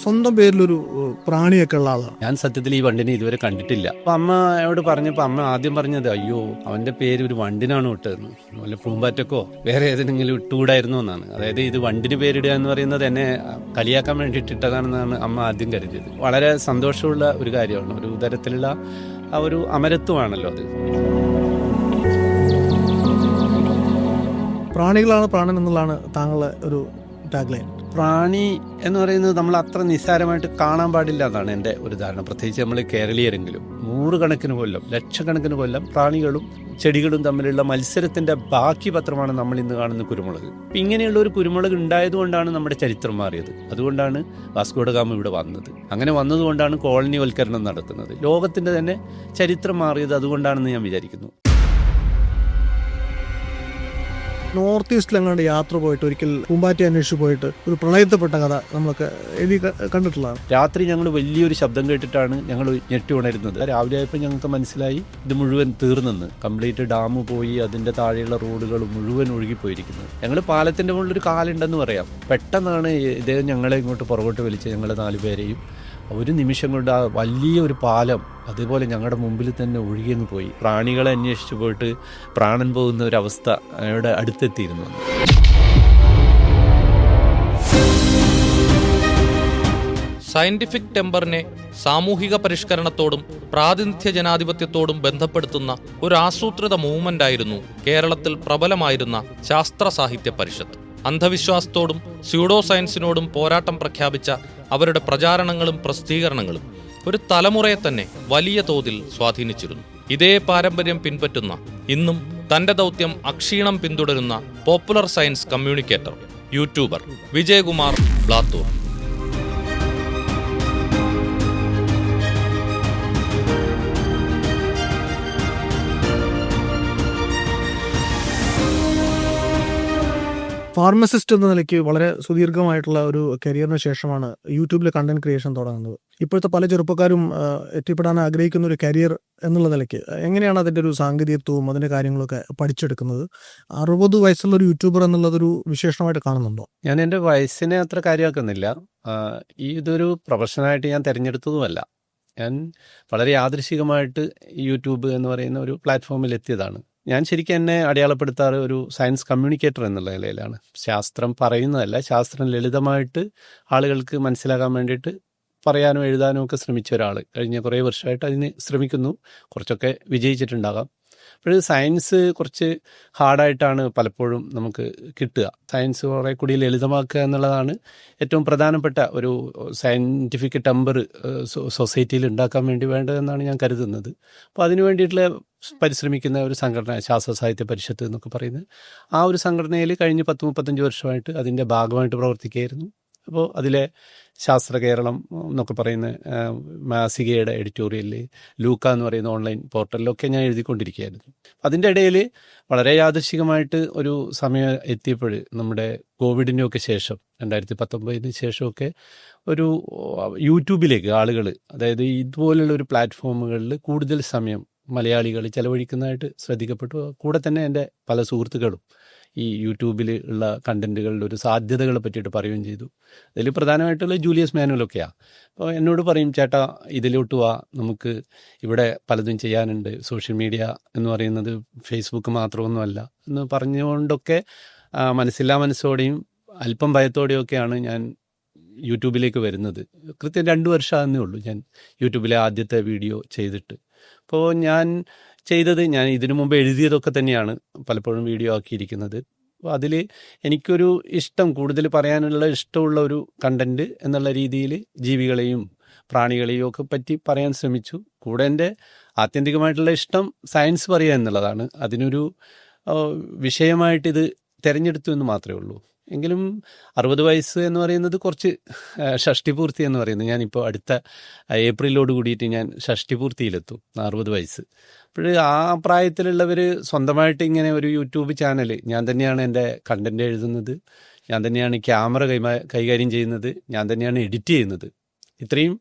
സ്വന്തം പേരിലൊരു പ്രാണിയൊക്കെ ഉള്ള ആളാണ്. ഞാൻ സത്യത്തിൽ ഈ വണ്ടിനെ ഇതുവരെ കണ്ടിട്ടില്ല. അപ്പൊ അമ്മയോട് പറഞ്ഞപ്പോൾ അമ്മ ആദ്യം പറഞ്ഞത്, അയ്യോ അവന്റെ പേര് ഒരു വണ്ടിനാണ് ഇട്ടതെന്ന്, വല്ല പൂമ്പാറ്റക്കോ വേറെ ഏതെങ്കിലും ഇട്ടുകൂടായിരുന്നു എന്നാണ്. അതായത് ഇത് വണ്ടിന് പേരിടുക എന്ന് പറയുന്നത് എന്നെ കളിയാക്കാൻ വേണ്ടിയിട്ട് ഇട്ടതാണെന്നാണ് അമ്മ ആദ്യം കരുതിയത്. വളരെ സന്തോഷമുള്ള ഒരു കാര്യമാണ്, ഒരു തരത്തിലുള്ള ആ ഒരു അമരത്വമാണല്ലോ അത്. പ്രാണികളാണ് പ്രാണൻ എന്നുള്ളതാണ് താങ്കളുടെ ഒരു ടാഗ്ലൈൻ. പ്രാണി എന്ന് പറയുന്നത് നമ്മൾ അത്ര നിസ്സാരമായിട്ട് കാണാൻ പാടില്ല എന്നാണ് എൻ്റെ ഒരു ധാരണ. പ്രത്യേകിച്ച് നമ്മൾ കേരളീയരെങ്കിലും 100 കൊല്ലം, ലക്ഷക്കണക്കിന് കൊല്ലം പ്രാണികളും ചെടികളും തമ്മിലുള്ള മത്സരത്തിന്റെ ബാക്കി പത്രമാണ് നമ്മൾ ഇന്ന് കാണുന്ന കുരുമുളക്. ഇപ്പം ഇങ്ങനെയുള്ള ഒരു കുരുമുളക് ഉണ്ടായതുകൊണ്ടാണ് നമ്മുടെ ചരിത്രം മാറിയത്. അതുകൊണ്ടാണ് വാസ്കോ ഡ ഗാമ ഇവിടെ വന്നത്. അങ്ങനെ വന്നതുകൊണ്ടാണ് കോളനിവൽക്കരണം നടക്കുന്നത്. ലോകത്തിന്റെ തന്നെ ചരിത്രം മാറിയത് അതുകൊണ്ടാണെന്ന് ഞാൻ വിചാരിക്കുന്നു. നോർത്ത് ഈസ്റ്റിൽ എങ്ങാണ്ട് യാത്ര പോയിട്ട് ഒരിക്കൽ പൂമ്പാറ്റി അന്വേഷിച്ച് പോയിട്ട് ഒരു പ്രണയത്തിൽപ്പെട്ട കഥ നമ്മളൊക്കെ എഴുതി കണ്ടിട്ടുള്ളതാണ്. രാത്രി ഞങ്ങൾ വലിയൊരു ശബ്ദം കേട്ടിട്ടാണ് ഞങ്ങൾ ഞെട്ടി ഉണരുന്നത്. രാവിലെ ആയപ്പോൾ ഞങ്ങൾക്ക് മനസ്സിലായി ഇത് മുഴുവൻ തീർന്നെന്ന്. കംപ്ലീറ്റ് ഡാം പോയി, അതിന്റെ താഴെയുള്ള റോഡുകൾ മുഴുവൻ ഒഴുകിപ്പോയിരിക്കുന്നത്. ഞങ്ങൾ പാലത്തിന്റെ മുകളിൽ ഒരു കാലുണ്ടെന്ന് പറയാം. പെട്ടെന്നാണ് ഇദ്ദേഹം ഞങ്ങളെ ഇങ്ങോട്ട് പുറകോട്ട് വലിച്ച് ഞങ്ങളെ 4 പേരെയും ഒരു നിമിഷം കൊണ്ട് ആ വലിയൊരു പാലം അതുപോലെ ഞങ്ങളുടെ മുമ്പിൽ തന്നെ ഒഴുകിയങ്ങ് പോയി. പ്രാണികളെ അന്വേഷിച്ചു പോയിട്ട് പ്രാണൻ പോകുന്ന ഒരവസ്ഥ അവിടെ അടുത്തെത്തിയിരുന്നു. സയന്റിഫിക് ടെമ്പറിനെ സാമൂഹിക പരിഷ്കരണത്തോടും പ്രാതിനിധ്യ ജനാധിപത്യത്തോടും ബന്ധപ്പെടുത്തുന്ന ഒരു ആസൂത്രിത മൂവ്മെന്റായിരുന്നു കേരളത്തിൽ പ്രബലമായിരുന്ന ശാസ്ത്ര സാഹിത്യ പരിഷത്ത്. അന്ധവിശ്വാസത്തോടും സ്യൂഡോ സയൻസിനോടും പോരാട്ടം പ്രഖ്യാപിച്ച അവരുടെ പ്രചാരണങ്ങളും പ്രസിദ്ധീകരണങ്ങളും ഒരു തലമുറയെ തന്നെ വലിയ തോതിൽ സ്വാധീനിച്ചിരുന്നു. ഇതേ പാരമ്പര്യം പിൻപറ്റുന്ന, ഇന്നും തന്റെ ദൗത്യം അക്ഷീണം പിന്തുടരുന്ന popular science communicator, YouTuber Vijayakumar Blathur. Pharmacist എന്ന നിലയ്ക്ക് വളരെ സുദീർഘമായിട്ടുള്ള ഒരു കരിയറിന് ശേഷമാണ് യൂട്യൂബിലെ കണ്ടന്റ് ക്രിയേഷൻ തുടങ്ങുന്നത്. ഇപ്പോഴത്തെ പല ചെറുപ്പക്കാരും എത്തിപ്പെടാൻ ആഗ്രഹിക്കുന്ന ഒരു കരിയർ എന്നുള്ള നിലയ്ക്ക് എങ്ങനെയാണ് അതിൻ്റെ ഒരു സാങ്കേതികത്വവും അതിൻ്റെ കാര്യങ്ങളൊക്കെ പഠിച്ചെടുക്കുന്നത്? 60 വയസ്സുള്ള ഒരു യൂട്യൂബർ എന്നുള്ളതൊരു വിശേഷണമായിട്ട് കാണുന്നുണ്ടോ? ഞാൻ എൻ്റെ വയസ്സിനെ അത്ര കാര്യമാക്കുന്നില്ല. ഇതൊരു പ്രൊഫഷനായിട്ട് ഞാൻ തിരഞ്ഞെടുത്തതുമല്ല. ഞാൻ വളരെ യാദൃശികമായിട്ട് യൂട്യൂബ് എന്ന് പറയുന്ന ഒരു പ്ലാറ്റ്ഫോമിൽ എത്തിയതാണ്. ഞാൻ ശരിക്കും എന്നെ അടയാളപ്പെടുത്താറ് ഒരു സയൻസ് കമ്മ്യൂണിക്കേറ്റർ എന്നുള്ള നിലയിലാണ്. ശാസ്ത്രം പറയുന്നതല്ല, ശാസ്ത്രം ലളിതമായിട്ട് ആളുകൾക്ക് മനസ്സിലാക്കാൻ വേണ്ടിയിട്ട് പറയാനും എഴുതാനും ഒക്കെ ശ്രമിച്ച ഒരാൾ. കഴിഞ്ഞ കുറേ വർഷമായിട്ട് അതിന് ശ്രമിക്കുന്നു. കുറച്ചൊക്കെ വിജയിച്ചിട്ടുണ്ടാകാം. അപ്പോൾ സയൻസ് കുറച്ച് ഹാർഡായിട്ടാണ് പലപ്പോഴും നമുക്ക് കിട്ടുക. സയൻസ് കുറേ കൂടി ലളിതമാക്കുക എന്നുള്ളതാണ് ഏറ്റവും പ്രധാനപ്പെട്ട ഒരു സയൻറ്റിഫിക് ടെമ്പർ സൊസൈറ്റിയിൽ ഉണ്ടാക്കാൻ വേണ്ടി വേണ്ടതെന്നാണ് ഞാൻ കരുതുന്നത്. അപ്പോൾ അതിനു വേണ്ടിയിട്ടുള്ള പരിശ്രമിക്കുന്ന ഒരു സംഘടന ശാസ്ത്ര സാഹിത്യ പരിഷത്ത് എന്നൊക്കെ പറയുന്നത്, ആ ഒരു സംഘടനയിൽ കഴിഞ്ഞ് 10-35 വർഷമായിട്ട് അതിൻ്റെ ഭാഗമായിട്ട് പ്രവർത്തിക്കുകയായിരുന്നു. അപ്പോൾ അതിലെ ശാസ്ത്ര കേരളം എന്നൊക്കെ പറയുന്ന മാസികയുടെ എഡിറ്റോറിയലിൽ, ലൂക്ക എന്ന് പറയുന്ന ഓൺലൈൻ പോർട്ടലിലൊക്കെ ഞാൻ എഴുതിക്കൊണ്ടിരിക്കുകയായിരുന്നു. അതിൻ്റെ ഇടയിൽ വളരെ യാദൃശികമായിട്ട് ഒരു സമയം എത്തിയപ്പോൾ നമ്മുടെ കോവിഡിൻ്റെയൊക്കെ ശേഷം 2019 ശേഷമൊക്കെ ഒരു യൂട്യൂബിലേക്ക് ആളുകൾ, അതായത് ഇതുപോലുള്ള ഒരു പ്ലാറ്റ്ഫോമുകളിൽ കൂടുതൽ സമയം മലയാളികൾ ചെലവഴിക്കുന്നതായിട്ട് ശ്രദ്ധിക്കപ്പെട്ടു. കൂടെ തന്നെ എൻ്റെ പല സുഹൃത്തുക്കളും ഈ യൂട്യൂബിൽ ഉള്ള കണ്ടന്റുകളുടെ ഒരു സാധ്യതകളെ പറ്റിയിട്ട് പറയുകയും ചെയ്തു. അതിൽ പ്രധാനമായിട്ടുള്ള ജൂലിയസ് മാനുവലൊക്കെയാണ്. അപ്പോൾ എന്നോട് പറയും, ചേട്ടാ ഇതിലോട്ട് വാ, നമുക്ക് ഇവിടെ പലതും ചെയ്യാനുണ്ട്, സോഷ്യൽ മീഡിയ എന്ന് പറയുന്നത് ഫേസ്ബുക്ക് മാത്രമൊന്നുമല്ല എന്ന് പറഞ്ഞുകൊണ്ടൊക്കെ മനസ്സില്ലാ മനസ്സോടെയും അല്പം ഭയത്തോടെയൊക്കെയാണ് ഞാൻ യൂട്യൂബിലേക്ക് വരുന്നത്. കൃത്യം 2 വർഷമാകുന്നേ ഉള്ളൂ ഞാൻ യൂട്യൂബിലെ ആദ്യത്തെ വീഡിയോ ചെയ്തിട്ട്. അപ്പോൾ ഞാൻ ചെയ്തത്, ഞാൻ ഇതിനു മുമ്പ് എഴുതിയതൊക്കെ തന്നെയാണ് പലപ്പോഴും വീഡിയോ ആക്കിയിരിക്കുന്നത്. അപ്പോൾ അതിൽ എനിക്കൊരു ഇഷ്ടം, കൂടുതൽ പറയാനുള്ള ഇഷ്ടമുള്ള ഒരു കണ്ടന്റ് എന്നുള്ള രീതിയിൽ ജീവികളെയും പ്രാണികളെയും ഒക്കെ പറ്റി പറയാൻ ശ്രമിച്ചു. കൂടെ എൻ്റെ ആത്യന്തികമായിട്ടുള്ള ഇഷ്ടം സയൻസ് പറയുക എന്നുള്ളതാണ്. അതിനൊരു വിഷയമായിട്ടിത് തിരഞ്ഞെടുത്തു എന്ന് മാത്രമേ ഉള്ളൂ. എങ്കിലും 60 വയസ്സ് എന്ന് പറയുന്നത് കുറച്ച് ഷഷ്ടിപൂർത്തി എന്ന് പറയുന്നത്, ഞാനിപ്പോൾ അടുത്ത ഏപ്രിലോട് കൂടിയിട്ട് ഞാൻ ഷഷ്ടിപൂർത്തിയിലെത്തും 60 വയസ്സ്. അപ്പോൾ ആ പ്രായത്തിലുള്ളവർ സ്വന്തമായിട്ട് ഇങ്ങനെ ഒരു യൂട്യൂബ് ചാനൽ, ഞാൻ തന്നെയാണ് എൻ്റെ കണ്ടന്റ് എഴുതുന്നത്, ഞാൻ തന്നെയാണ് ക്യാമറ കൈകാര്യം ചെയ്യുന്നത്, ഞാൻ തന്നെയാണ് എഡിറ്റ് ചെയ്യുന്നത്. ഇത്രയും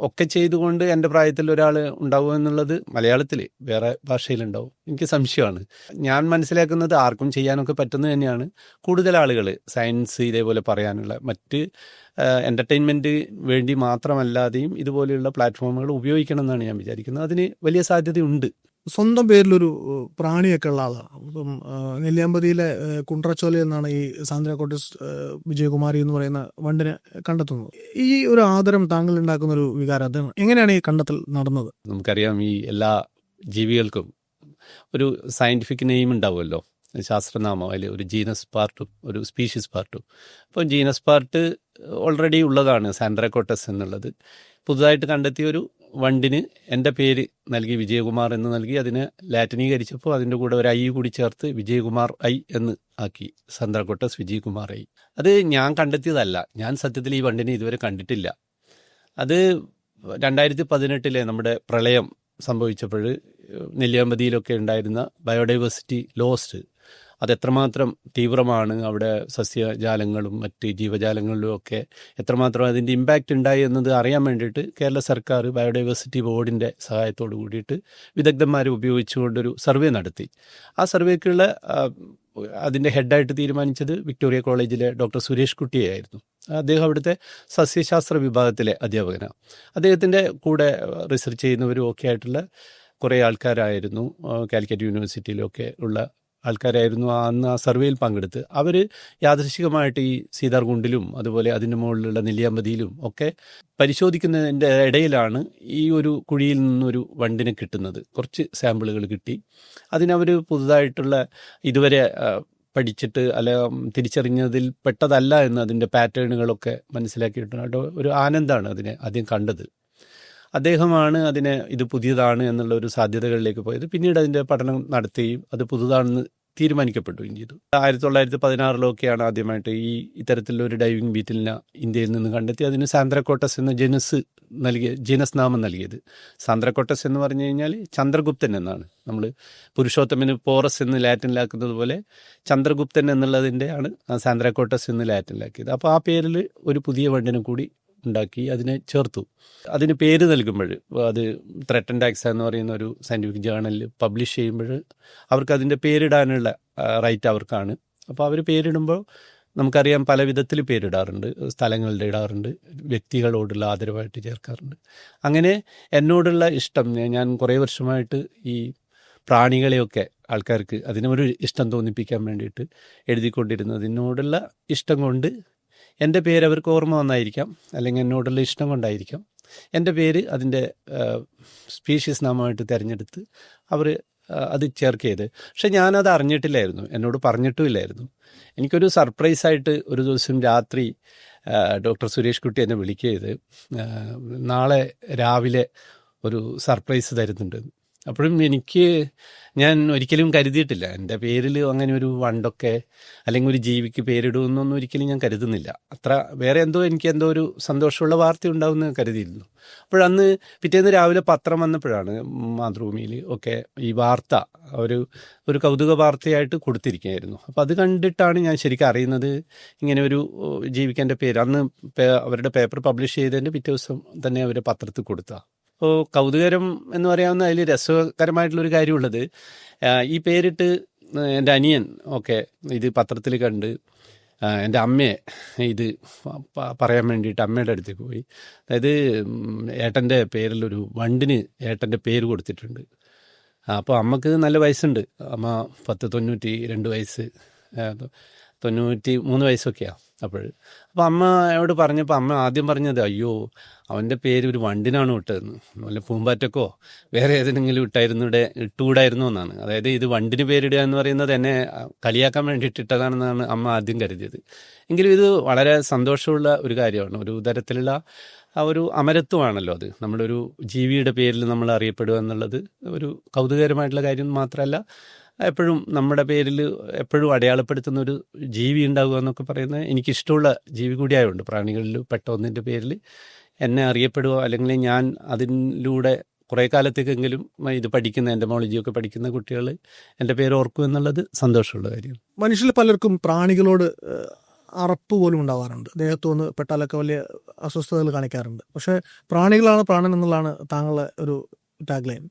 ഒക്കെ ചെയ്തുകൊണ്ട് എൻ്റെ പ്രായത്തിൽ ഒരാൾ ഉണ്ടാവും എന്നുള്ളത് മലയാളത്തിൽ, വേറെ ഭാഷയിലുണ്ടാവും, എനിക്ക് സംശയമാണ്. ഞാൻ മനസ്സിലാക്കുന്നത് ആർക്കും ചെയ്യാനൊക്കെ പറ്റുന്നത് തന്നെയാണ്. കൂടുതൽ ആളുകൾ സയൻസ് ഇതേപോലെ പറയാനുള്ള മറ്റ് എൻ്റർടൈൻമെൻറ്റ് വേണ്ടി മാത്രമല്ലാതെയും ഇതുപോലെയുള്ള പ്ലാറ്റ്ഫോമുകൾ ഉപയോഗിക്കണം എന്നാണ് ഞാൻ വിചാരിക്കുന്നത്. അതിന് വലിയ സാധ്യതയുണ്ട്. സ്വന്തം പേരിലൊരു പ്രാണിയൊക്കെ ഉള്ള ആളാണ്. ഇപ്പം നെല്ലിയാമ്പതിയിലെ കുണ്ട്രച്ചോല എന്നാണ് ഈ സാന്ദ്ര കോട്ടസ് വിജയകുമാരി എന്ന് പറയുന്ന വണ്ടിനെ കണ്ടെത്തുന്നത്. ഈ ഒരു ആദരം താങ്കൾ ഉണ്ടാക്കുന്ന ഒരു വികാരം അതാണ്. എങ്ങനെയാണ് ഈ കണ്ടെത്തൽ നടന്നത്? നമുക്കറിയാം, ഈ എല്ലാ ജീവികൾക്കും ഒരു സയൻറ്റിഫിക് നെയിം ഉണ്ടാവുമല്ലോ, ശാസ്ത്രനാമം. അതിൽ ഒരു ജീനസ് പാർട്ടും ഒരു സ്പീഷീസ് പാർട്ടും. അപ്പോൾ ജീനസ് പാർട്ട് ഓൾറെഡി ഉള്ളതാണ് സാന്ദ്ര കോട്ടസ് എന്നുള്ളത്. പുതുതായിട്ട് കണ്ടെത്തിയ ഒരു വണ്ടിന് എൻ്റെ പേര് നൽകി, വിജയകുമാർ എന്ന് നൽകി. അതിനെ ലാറ്റിനീകരിച്ചപ്പോൾ അതിൻ്റെ കൂടെ ഒരു ഐ കൂടി ചേർത്ത് വിജയകുമാർ ഐ എന്ന് ആക്കി, സാന്ദ്ര കോട്ടസ് വിജയകുമാർ ഐ. അത് ഞാൻ കണ്ടെത്തിയതല്ല. ഞാൻ സത്യത്തിൽ ഈ വണ്ടിനെ ഇതുവരെ കണ്ടിട്ടില്ല. അത് 2018 നമ്മുടെ പ്രളയം സംഭവിച്ചപ്പോൾ നെല്ലിയാമ്പതിയിലൊക്കെ ഉണ്ടായിരുന്ന ബയോഡൈവേഴ്സിറ്റി ലോസ്റ്റ് അതെത്രമാത്രം തീവ്രമാണ്, അവിടെ സസ്യജാലങ്ങളും മറ്റ് ജീവജാലങ്ങളിലും ഒക്കെ എത്രമാത്രം അതിൻ്റെ ഇമ്പാക്റ്റ് ഉണ്ടായി എന്നത് അറിയാൻ വേണ്ടിയിട്ട് കേരള സർക്കാർ ബയോഡൈവേഴ്സിറ്റി ബോർഡിൻ്റെ സഹായത്തോടു കൂടിയിട്ട് വിദഗ്ധന്മാരെ ഉപയോഗിച്ചുകൊണ്ടൊരു സർവേ നടത്തി. ആ സർവേക്കുള്ള അതിൻ്റെ ഹെഡായിട്ട് തീരുമാനിച്ചത് വിക്ടോറിയ കോളേജിലെ ഡോക്ടർ സുരേഷ് കുട്ടിയായിരുന്നു. അദ്ദേഹം അവിടുത്തെ സസ്യശാസ്ത്ര വിഭാഗത്തിലെ അധ്യാപകനാണ്. അദ്ദേഹത്തിൻ്റെ കൂടെ റിസർച്ച് ചെയ്യുന്നവരും ഒക്കെ ആയിട്ടുള്ള കുറേ ആൾക്കാരായിരുന്നു, കാലിക്കറ്റ് യൂണിവേഴ്സിറ്റിയിലൊക്കെ ഉള്ള ആൾക്കാരായിരുന്നു അന്ന് ആ സർവേയിൽ പങ്കെടുത്ത്. അവർ യാദൃശികമായിട്ട് ഈ സീതാർകുണ്ടിലും അതുപോലെ അതിൻ്റെ മുകളിലുള്ള നെല്ലിയാമ്പതിയിലും ഒക്കെ പരിശോധിക്കുന്നതിൻ്റെ ഇടയിലാണ് ഈ ഒരു കുഴിയിൽ നിന്നൊരു വണ്ടിനെ കിട്ടുന്നത്. കുറച്ച് സാമ്പിളുകൾ കിട്ടി. അതിനവർ പുതുതായിട്ടുള്ള ഇതുവരെ പഠിച്ചിട്ട് തിരിച്ചറിഞ്ഞതിൽ പെട്ടതല്ല എന്ന് അതിൻ്റെ പാറ്റേണുകളൊക്കെ മനസ്സിലാക്കിയിട്ടുണ്ട്. ഒരു ആനന്ദമാണ് അതിനെ ആദ്യം കണ്ടത്. അദ്ദേഹമാണ് അതിനെ ഇത് പുതിയതാണ് എന്നുള്ള ഒരു സാധ്യതകളിലേക്ക് പോയത്. പിന്നീട് അതിൻ്റെ പഠനം നടത്തുകയും അത് പുതുതാണെന്ന് തീരുമാനിക്കപ്പെടുകയും ചെയ്തു. 1916 ആദ്യമായിട്ട് ഈ ഇത്തരത്തിലൊരു ഡൈവിംഗ് ബീറ്റിലിനെ ഇന്ത്യയിൽ നിന്ന് കണ്ടെത്തി. അതിന് സാന്ദ്ര കോട്ടസ് എന്ന ജീനസ് നാമം നൽകിയത്. സാന്ദ്ര കോട്ടസ് എന്ന് പറഞ്ഞു കഴിഞ്ഞാൽ ചന്ദ്രഗുപ്തൻ എന്നാണ്. നമ്മൾ പുരുഷോത്തമന് പോറസ് എന്ന് ലാറ്റിനിലാക്കുന്നത് പോലെ ചന്ദ്രഗുപ്തൻ എന്നുള്ളതിൻ്റെ ആണ് സാന്ദ്ര കോട്ടസ് എന്ന് ലാറ്റിനിലാക്കിയത്. അപ്പോൾ ആ പേരിൽ ഒരു പുതിയ വണ്ടിനെ കൂടി ഉണ്ടാക്കി അതിനെ ചേർത്തു. അതിന് പേര് നൽകുമ്പോൾ, അത് ത്രെട്ടൻഡ് ആക്സ എന്ന് പറയുന്ന ഒരു സയൻറ്റിഫിക് ജേർണലിൽ പബ്ലിഷ് ചെയ്യുമ്പോൾ അവർക്ക് അതിൻ്റെ പേരിടാനുള്ള റൈറ്റ് അവർക്കാണ്. അപ്പോൾ അവർ പേരിടുമ്പോൾ നമുക്കറിയാം പല വിധത്തിൽ പേരിടാറുണ്ട്. സ്ഥലങ്ങളുടെ ഇടാറുണ്ട്, വ്യക്തികളോടുള്ള ആദരവായിട്ട് ചേർക്കാറുണ്ട്. അങ്ങനെ എന്നോടുള്ള ഇഷ്ടം, ഞാൻ കുറേ വർഷമായിട്ട് ഈ പ്രാണികളെയൊക്കെ ആൾക്കാർക്ക് അതിനൊരു ഇഷ്ടം തോന്നിപ്പിക്കാൻ വേണ്ടിയിട്ട് എഴുതിക്കൊണ്ടിരുന്നതിനോടുള്ള ഇഷ്ടം കൊണ്ട് എൻ്റെ പേര് അവർക്ക് ഓർമ്മ വന്നായിരിക്കാം, അല്ലെങ്കിൽ എന്നോടുള്ള ഇഷ്ടം കൊണ്ടായിരിക്കാം എൻ്റെ പേര് അതിൻ്റെ സ്പീഷീസ് നാമമായിട്ട് തിരഞ്ഞെടുത്ത് അവർ അത് ചേർക്ക് ചെയ്ത്. പക്ഷെ ഞാനത് അറിഞ്ഞിട്ടില്ലായിരുന്നു, എന്നോട് പറഞ്ഞിട്ടുമില്ലായിരുന്നു. എനിക്കൊരു സർപ്രൈസായിട്ട് ഒരു ദിവസം രാത്രി ഡോക്ടർ സുരേഷ് കുട്ടി എന്നെ വിളിക്കുകയത്, നാളെ രാവിലെ ഒരു സർപ്രൈസ് തരുന്നുണ്ട്. അപ്പോഴും ഞാൻ ഒരിക്കലും കരുതിയിട്ടില്ല എൻ്റെ പേരിൽ അങ്ങനെ ഒരു വണ്ടൊക്കെ അല്ലെങ്കിൽ ഒരു ജീവിക്ക് പേരിടുമെന്നൊന്നും ഒരിക്കലും ഞാൻ കരുതുന്നില്ല. വേറെ എനിക്ക് എന്തോ ഒരു സന്തോഷമുള്ള വാർത്ത ഉണ്ടാവുമെന്ന് കരുതിയിരുന്നു. അപ്പോഴന്ന് പിറ്റേന്ന് രാവിലെ പത്രം വന്നപ്പോഴാണ് മാതൃഭൂമിയിൽ ഒക്കെ ഈ വാർത്ത ഒരു കൗതുക വാർത്തയായിട്ട് കൊടുത്തിരിക്കുകയായിരുന്നു. അപ്പോൾ അത് കണ്ടിട്ടാണ് ഞാൻ ശരിക്കും അറിയുന്നത് ഇങ്ങനെ ഒരു ജീവിക്ക് എൻ്റെ പേര്. അന്ന് അവരുടെ പേപ്പർ പബ്ലിഷ് ചെയ്തതിൻ്റെ പിറ്റേ ദിവസം തന്നെ അവർ പത്രത്തിൽ കൊടുത്ത. അപ്പോൾ കൗതുകരം എന്ന് പറയാവുന്ന അതിൽ രസകരമായിട്ടുള്ളൊരു കാര്യമുള്ളത്, ഈ പേരിട്ട് എൻ്റെ അനിയൻ ഒക്കെ ഇത് പത്രത്തിൽ കണ്ട് എൻ്റെ അമ്മയെ ഇത് പറയാൻ വേണ്ടിയിട്ട് അമ്മയുടെ അടുത്തേക്ക് പോയി. അതായത് ഏട്ടൻ്റെ പേരിലൊരു വണ്ടിന് ഏട്ടൻ്റെ പേര് കൊടുത്തിട്ടുണ്ട്. അപ്പോൾ അമ്മക്ക് നല്ല വയസ്സുണ്ട്. അമ്മ 92 വയസ്സ്, 93 വയസ്സൊക്കെയാണ് അപ്പോൾ അമ്മയോട് പറഞ്ഞപ്പോൾ അമ്മ ആദ്യം പറഞ്ഞത്, അയ്യോ അവൻ്റെ പേര് ഒരു വണ്ടിനാണ് ഇട്ടതെന്ന്, വല്ല പൂമ്പാറ്റക്കോ വേറെ ഏതെങ്കിലും ഇട്ടുകൂടായിരുന്നു എന്നാണ്. അതായത് ഇത് വണ്ടിന് പേരിടുക എന്ന് പറയുന്നത് എന്നെ കളിയാക്കാൻ വേണ്ടിയിട്ട് ഇട്ടതാണെന്നാണ് അമ്മ ആദ്യം കരുതിയത്. എങ്കിലും ഇത് വളരെ സന്തോഷമുള്ള ഒരു കാര്യമാണ്. ഒരു തരത്തിലുള്ള ആ ഒരു അമരത്വമാണല്ലോ അത്. നമ്മളൊരു ജീവിയുടെ പേരിൽ നമ്മൾ അറിയപ്പെടുക എന്നുള്ളത് ഒരു കൗതുകകരമായിട്ടുള്ള കാര്യം മാത്രമല്ല, എപ്പോഴും നമ്മുടെ പേരിൽ എപ്പോഴും അടയാളപ്പെടുത്തുന്ന ഒരു ജീവി ഉണ്ടാകുക എന്നൊക്കെ പറയുന്നത് എനിക്കിഷ്ടമുള്ള ജീവി കൂടിയായതുകൊണ്ട്, പ്രാണികളിൽ പെട്ട ഒന്നിൻ്റെ പേരിൽ എന്നെ അറിയപ്പെടുക, അല്ലെങ്കിൽ ഞാൻ അതിലൂടെ കുറേ കാലത്തേക്കെങ്കിലും ഇത് പഠിക്കുന്ന എൻ്റമോളജിയൊക്കെ പഠിക്കുന്ന കുട്ടികൾ എൻ്റെ പേര് ഓർക്കും എന്നുള്ളത് സന്തോഷമുള്ള കാര്യം. മനുഷ്യരിൽ പലർക്കും പ്രാണികളോട് അറപ്പ് പോലും ഉണ്ടാവാറുണ്ട്. ദേഹത്ത് വന്ന് പെട്ടാലൊക്കെ വലിയ അസ്വസ്ഥതകൾ കാണിക്കാറുണ്ട്. പക്ഷേ പ്രാണികളാണ് പ്രാണൻ എന്നുള്ളതാണ് താങ്കളുടെ ഒരു ടാഗ് ലൈൻ.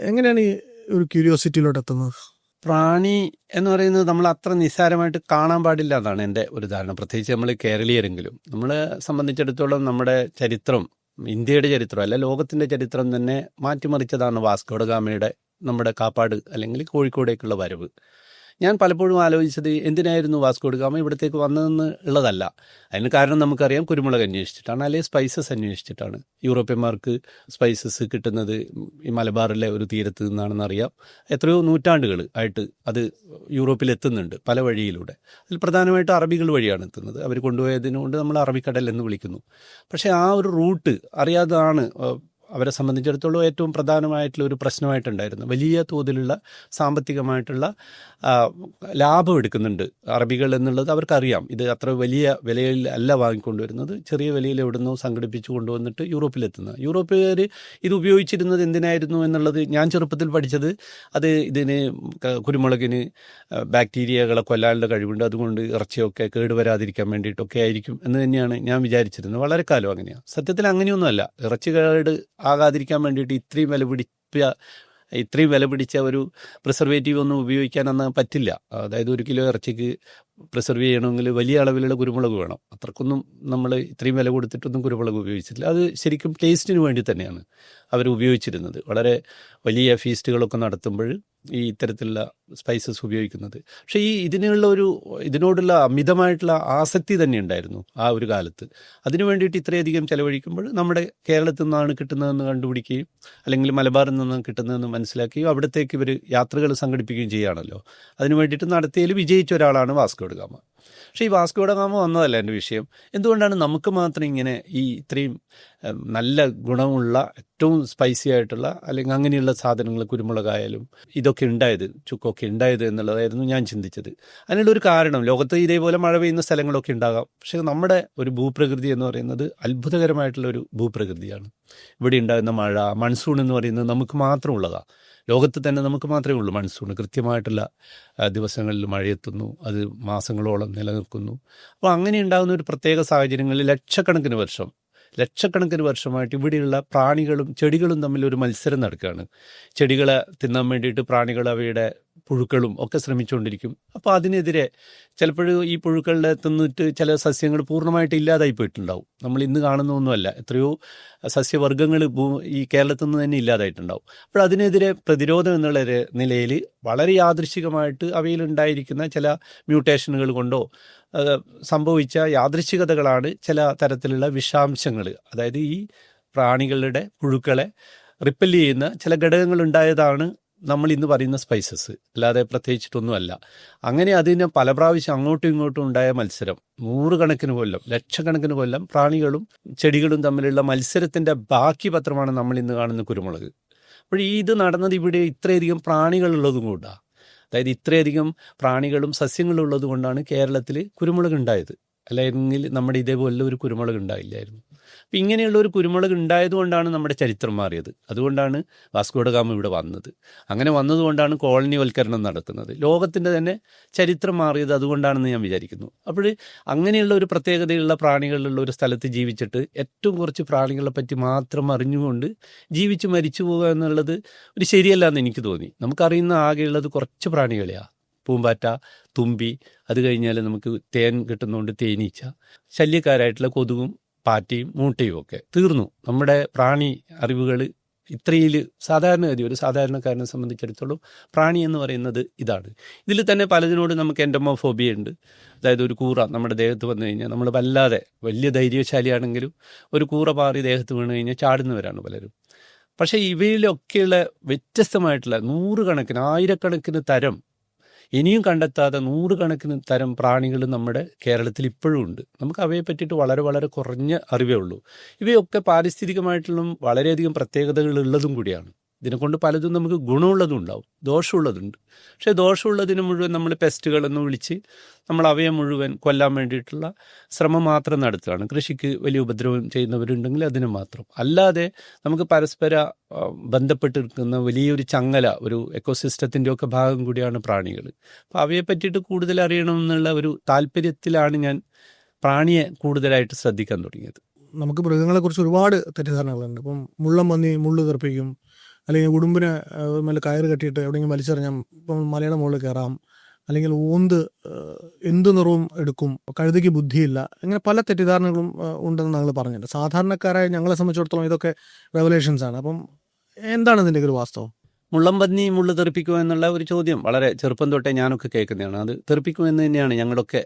എങ്ങനെയാണ് ഈ ഒരു ക്യൂരിയോസിറ്റിയിലോട്ട് എത്തുന്നത്? പ്രാണി എന്ന് പറയുന്നത് നമ്മൾ അത്ര നിസ്സാരമായിട്ട് കാണാൻ പാടില്ല എന്നാണ് എൻ്റെ ഒരു ധാരണ. പ്രത്യേകിച്ച് നമ്മൾ കേരളീയരെങ്കിലും നമ്മളെ സംബന്ധിച്ചിടത്തോളം നമ്മുടെ ചരിത്രം, ഇന്ത്യയുടെ ചരിത്രം അല്ല ലോകത്തിൻ്റെ ചരിത്രം തന്നെ മാറ്റിമറിച്ചതാണ് വാസ്കോഡ ഗാമയുടെ നമ്മുടെ കാപ്പാട് അല്ലെങ്കിൽ കോഴിക്കോടേക്കുള്ള വരവ്. ഞാൻ പലപ്പോഴും ആലോചിച്ചത് എന്തിനായിരുന്നു വാസ്കോഡ ഗാമ ഇവിടത്തേക്ക് വന്നതെന്ന് ഉള്ളതല്ല. അതിന് കാരണം നമുക്കറിയാം, കുരുമുളക് അന്വേഷിച്ചിട്ടാണ്, അല്ലെങ്കിൽ സ്പൈസസ് അന്വേഷിച്ചിട്ടാണ്. യൂറോപ്യന്മാർക്ക് സ്പൈസസ് കിട്ടുന്നത് ഈ മലബാറിലെ ഒരു തീരത്ത് നിന്നാണെന്ന് അറിയാം. എത്രയോ നൂറ്റാണ്ടുകൾ ആയിട്ട് അത് യൂറോപ്പിൽ എത്തുന്നുണ്ട് പല വഴിയിലൂടെ. അതിൽ പ്രധാനമായിട്ട് അറബികൾ വഴിയാണ് എത്തുന്നത്. അവർ കൊണ്ടുപോയതിനുകൊണ്ട് നമ്മൾ അറബിക്കടൽ എന്ന് വിളിക്കുന്നു. പക്ഷേ ആ ഒരു റൂട്ട് അറിയാതാണ് അവരെ സംബന്ധിച്ചിടത്തോളം ഏറ്റവും പ്രധാനമായിട്ടുള്ള ഒരു പ്രശ്നമായിട്ടുണ്ടായിരുന്നു. വലിയ തോതിലുള്ള സാമ്പത്തികമായിട്ടുള്ള ലാഭം എടുക്കുന്നുണ്ട് അറബികൾ എന്നുള്ളത് അവർക്കറിയാം. ഇത് അത്ര വലിയ വിലയിൽ അല്ല വാങ്ങിക്കൊണ്ടുവരുന്നത്, ചെറിയ വിലയിൽ എവിടുന്നോ സംഘടിപ്പിച്ചു കൊണ്ടുവന്നിട്ട് യൂറോപ്പിലെത്തുന്നത്. യൂറോപ്പുകാർ ഇത് ഉപയോഗിച്ചിരുന്നത് എന്തിനായിരുന്നു എന്നുള്ളത് ഞാൻ ചെറുപ്പത്തിൽ പഠിച്ചത്, അത് ഇതിന് കുരുമുളകിന് ബാക്ടീരിയകളെ കൊല്ലാനുള്ള കഴിവുണ്ട്, അതുകൊണ്ട് ഇറച്ചിയൊക്കെ കേടുവരാതിരിക്കാൻ വേണ്ടിയിട്ടൊക്കെ ആയിരിക്കും എന്ന് തന്നെയാണ് ഞാൻ വിചാരിച്ചിരുന്നത്. വളരെ കാലം അങ്ങനെയാണ്. സത്യത്തിൽ അങ്ങനെയൊന്നുമല്ല. ഇറച്ചി കേട് ആകാതിരിക്കാൻ വേണ്ടിയിട്ട് ഇത്രയും വില പിടിച്ച ഒരു പ്രിസർവേറ്റീവ് ഒന്നും ഉപയോഗിക്കാൻ അന്ന് പറ്റില്ല. അതായത് 1 കിലോ ഇറച്ചിക്ക് പ്രിസർവ് ചെയ്യണമെങ്കിൽ വലിയ അളവിലുള്ള കുരുമുളക് വേണം. അത്രക്കൊന്നും നമ്മൾ ഇത്രയും വില കൊടുത്തിട്ടൊന്നും കുരുമുളക് ഉപയോഗിച്ചിട്ടില്ല. അത് ശരിക്കും ടേസ്റ്റിന് വേണ്ടി തന്നെയാണ് അവർ ഉപയോഗിച്ചിരുന്നത്. വളരെ വലിയ ഫീസ്റ്റുകളൊക്കെ നടത്തുമ്പോൾ ഈ ഇത്തരത്തിലുള്ള സ്പൈസസ് ഉപയോഗിക്കുന്നത്. പക്ഷേ ഇതിനോടുള്ള അമിതമായിട്ടുള്ള ആസക്തി തന്നെ ഉണ്ടായിരുന്നു ആ ഒരു കാലത്ത്. അതിനു വേണ്ടിയിട്ട് ഇത്രയധികം ചെലവഴിക്കുമ്പോൾ നമ്മുടെ കേരളത്തിൽ നിന്നാണ് കിട്ടുന്നതെന്ന് കണ്ടുപിടിക്കുകയും അല്ലെങ്കിൽ മലബാറിൽ നിന്ന് കിട്ടുന്നതെന്ന് മനസ്സിലാക്കുകയും അവിടത്തേക്ക് ഇവർ യാത്രകൾ സംഘടിപ്പിക്കുകയും ചെയ്യുകയാണല്ലോ. അതിനു വേണ്ടിയിട്ട് നടത്തിയതിൽ വിജയിച്ച ഒരാളാണ് വാസ്കോഡ ഗാമ. പക്ഷേ ഈ വാസ്കോഡ ഗാമ വന്നതല്ല എൻ്റെ വിഷയം. എന്തുകൊണ്ടാണ് നമുക്ക് മാത്രം ഇങ്ങനെ ഈ ഇത്രയും നല്ല ഗുണമുള്ള ഏറ്റവും സ്പൈസി ആയിട്ടുള്ള അല്ലെങ്കിൽ അങ്ങനെയുള്ള സാധനങ്ങൾ, കുരുമുളകായാലും ഇതൊക്കെ ഉണ്ടായത്, ചുക്കൊക്കെ ഉണ്ടായത് എന്നുള്ളതായിരുന്നു ഞാൻ ചിന്തിച്ചത്. അതിനുള്ളൊരു കാരണം, ലോകത്ത് ഇതേപോലെ മഴ പെയ്യുന്ന സ്ഥലങ്ങളൊക്കെ ഉണ്ടാകാം, പക്ഷേ നമ്മുടെ ഒരു ഭൂപ്രകൃതി എന്ന് പറയുന്നത് അത്ഭുതകരമായിട്ടുള്ള ഒരു ഭൂപ്രകൃതിയാണ്. ഇവിടെ ഉണ്ടാകുന്ന മഴ, മൺസൂൺ എന്ന് പറയുന്നത് നമുക്ക് മാത്രമുള്ളതാണ്. ലോകത്ത് തന്നെ നമുക്ക് മാത്രമേ ഉള്ളൂ മൺസൂൺ. കൃത്യമായിട്ടുള്ള ദിവസങ്ങളിൽ മഴയെത്തുന്നു, അത് മാസങ്ങളോളം നിലനിൽക്കുന്നു. അപ്പോൾ അങ്ങനെ ഉണ്ടാകുന്ന ഒരു പ്രത്യേക സാഹചര്യങ്ങളിൽ ലക്ഷക്കണക്കിന് വർഷമായിട്ട് ഇവിടെയുള്ള പ്രാണികളും ചെടികളും തമ്മിൽ ഒരു മത്സരം നടക്കുകയാണ്. ചെടികളെ തിന്നാൻ വേണ്ടിയിട്ട് പ്രാണികൾ അവയുടെ പുഴുക്കളും ഒക്കെ ശ്രമിച്ചുകൊണ്ടിരിക്കും. അപ്പോൾ അതിനെതിരെ ചിലപ്പോഴും ഈ പുഴുക്കളുടെ തിന്നിട്ട് ചില സസ്യങ്ങൾ പൂർണ്ണമായിട്ട് ഇല്ലാതായി പോയിട്ടുണ്ടാവും. നമ്മൾ ഇന്ന് കാണുന്നൊന്നുമല്ല, എത്രയോ സസ്യവർഗ്ഗങ്ങൾ ഈ കേരളത്തിൽ നിന്ന് തന്നെ ഇല്ലാതായിട്ടുണ്ടാവും. അപ്പോൾ അതിനെതിരെ പ്രതിരോധം എന്നുള്ള നിലയിൽ വളരെ യാദൃശ്ചികമായിട്ട് അവയിലുണ്ടായിരിക്കുന്ന ചില മ്യൂട്ടേഷനുകൾ കൊണ്ടോ സംഭവിച്ച യാദൃശ്ചികതകളാണ് ചില തരത്തിലുള്ള വിഷാംശങ്ങൾ, അതായത് ഈ പ്രാണികളുടെ പുഴുക്കളെ റിപ്പൽ ചെയ്യുന്ന ചില ഘടകങ്ങൾ ഉണ്ടായതാണ് നമ്മൾ ഇന്ന് പറയുന്ന സ്പൈസസ്. അല്ലാതെ പ്രത്യേകിച്ചിട്ടൊന്നുമല്ല. അങ്ങനെ അതിന് പല പ്രാവശ്യം അങ്ങോട്ടും ഇങ്ങോട്ടും ഉണ്ടായ മത്സരം, ലക്ഷക്കണക്കിന് കൊല്ലം പ്രാണികളും ചെടികളും തമ്മിലുള്ള മത്സരത്തിൻ്റെ ബാക്കി പത്രമാണ് നമ്മൾ ഇന്ന് കാണുന്ന കുരുമുളക്. അപ്പോൾ ഇത് നടന്നത് ഇവിടെ ഇത്രയധികം പ്രാണികളുള്ളതും കൊണ്ടാണ്. അതായത് ഇത്രയധികം പ്രാണികളും സസ്യങ്ങളും ഉള്ളത് കൊണ്ടാണ് കേരളത്തിൽ കുരുമുളക് ഉണ്ടായത്. അല്ലെങ്കിൽ നമ്മുടെ ഇതേപോലെ ഒരു കുരുമുളക് ഉണ്ടായില്ലായിരുന്നു. അപ്പം ഇങ്ങനെയുള്ള ഒരു കുരുമുളക് ഉണ്ടായതുകൊണ്ടാണ് നമ്മുടെ ചരിത്രം മാറിയത്. അതുകൊണ്ടാണ് വാസ്കോഡ ഗാമ ഇവിടെ വന്നത്. അങ്ങനെ വന്നതുകൊണ്ടാണ് കോളനിവൽക്കരണം നടക്കുന്നത്. ലോകത്തിൻ്റെ തന്നെ ചരിത്രം മാറിയത് അതുകൊണ്ടാണെന്ന് ഞാൻ വിചാരിക്കുന്നു. അപ്പോൾ അങ്ങനെയുള്ള ഒരു പ്രത്യേകതയുള്ള പ്രാണികളുള്ള ഒരു സ്ഥലത്ത് ജീവിച്ചിട്ട് ഏറ്റവും കുറച്ച് പ്രാണികളെ പറ്റി മാത്രം അറിഞ്ഞുകൊണ്ട് ജീവിച്ച് മരിച്ചു പോകുക എന്നുള്ളത് ഒരു ശരിയല്ല എന്ന് എനിക്ക് തോന്നി. നമുക്കറിയുന്ന ആകെയുള്ളത് കുറച്ച് പ്രാണികളെയാണ്. പൂമ്പാറ്റ, തുമ്പി, അത് കഴിഞ്ഞാൽ നമുക്ക് തേൻ കിട്ടുന്നതുകൊണ്ട് തേനീച്ച, ശല്യക്കാരായിട്ടുള്ള കൊതുകും പാറ്റയും മൂട്ടയും ഒക്കെ തീർന്നു. നമ്മുടെ പ്രാണി അറിവുകൾ ഇത്രയിൽ ഒരു സാധാരണക്കാരനെ സംബന്ധിച്ചിടത്തോളം പ്രാണി എന്ന് പറയുന്നത് ഇതാണ്. ഇതിൽ തന്നെ പലതിനോട് നമുക്ക് എൻഡോമോഫോബിയ ഉണ്ട്. അതായത് ഒരു കൂറ നമ്മുടെ ദേഹത്ത് വന്നു കഴിഞ്ഞാൽ നമ്മൾ വല്ലാതെ വലിയ ധൈര്യശാലിയാണെങ്കിലും ഒരു കൂറ പാറി ദേഹത്ത് വീണ് കഴിഞ്ഞാൽ ചാടുന്നവരാണ് പലരും. പക്ഷേ ഇവയിലൊക്കെയുള്ള വ്യത്യസ്തമായിട്ടുള്ള ആയിരക്കണക്കിന് തരം, ഇനിയും കണ്ടെത്താതെ നൂറുകണക്കിന് തരം പ്രാണികൾ നമ്മുടെ കേരളത്തിൽ ഇപ്പോഴും ഉണ്ട്. നമുക്ക് അവയെ പറ്റിയിട്ട് വളരെ വളരെ കുറഞ്ഞ അറിവേ ഉള്ളൂ. ഇവയൊക്കെ പാരിസ്ഥിതികമായിട്ടുള്ള വളരെയധികം പ്രത്യേകതകൾ ഉള്ളതും കൂടിയാണ്. ഇതിനെക്കൊണ്ട് പലതും നമുക്ക് ഗുണമുള്ളതും ഉണ്ടാവും, ദോഷമുള്ളതുണ്ട്. പക്ഷേ ദോഷമുള്ളതിന് മുഴുവൻ നമ്മൾ പെസ്റ്റുകളെന്ന് വിളിച്ച് നമ്മൾ അവയെ മുഴുവൻ കൊല്ലാൻ വേണ്ടിയിട്ടുള്ള ശ്രമം മാത്രം നടത്തുകയാണ്. കൃഷിക്ക് വലിയ ഉപദ്രവം ചെയ്യുന്നവരുണ്ടെങ്കിൽ അതിന് മാത്രം. അല്ലാതെ നമുക്ക് പരസ്പര ബന്ധപ്പെട്ട് നിൽക്കുന്ന വലിയൊരു ചങ്ങല, ഒരു എക്കോസിസ്റ്റത്തിൻ്റെ ഒക്കെ ഭാഗം കൂടിയാണ് പ്രാണികൾ. അപ്പോൾ അവയെ പറ്റിയിട്ട് കൂടുതൽ അറിയണമെന്നുള്ള ഒരു താല്പര്യത്തിലാണ് ഞാൻ പ്രാണിയെ കൂടുതലായിട്ട് ശ്രദ്ധിക്കാൻ തുടങ്ങിയത്. നമുക്ക് മൃഗങ്ങളെക്കുറിച്ച് ഒരുപാട് തെറ്റിദ്ധാരണകളുണ്ട്. ഇപ്പം മുള്ളം പന്നി മുള്ളു തെറിപ്പിക്കും, അല്ലെങ്കിൽ ഉടുമ്പിനെ മേലെ കയറ് കെട്ടിയിട്ട് എവിടെയെങ്കിലും വലിച്ചെറിഞ്ഞാൽ ഇപ്പം മലയുടെ മുകളിൽ കയറാം, അല്ലെങ്കിൽ ഓന്ത് എന്ത് നിറവും എടുക്കും, കഴുതയ്ക്ക് ബുദ്ധിയില്ല, ഇങ്ങനെ പല തെറ്റിദ്ധാരണകളും ഉണ്ടെന്ന് ഞങ്ങൾ പറഞ്ഞിട്ടുണ്ട്. സാധാരണക്കാരായ ഞങ്ങളെ സംബന്ധിച്ചിടത്തോളം ഇതൊക്കെ റെവലേഷൻസ് ആണ്. അപ്പം എന്താണ് ഇതിൻ്റെ ഒരു വാസ്തവം? മുള്ളംപന്നി മുള്ളു തെറിപ്പിക്കുമോ എന്നുള്ള ഒരു ചോദ്യം വളരെ ചെറുപ്പം തൊട്ടേ ഞാനൊക്കെ കേൾക്കുന്നതാണ്. അത് തെറിപ്പിക്കുമെന്ന് തന്നെയാണ് ഞങ്ങളൊക്കെ,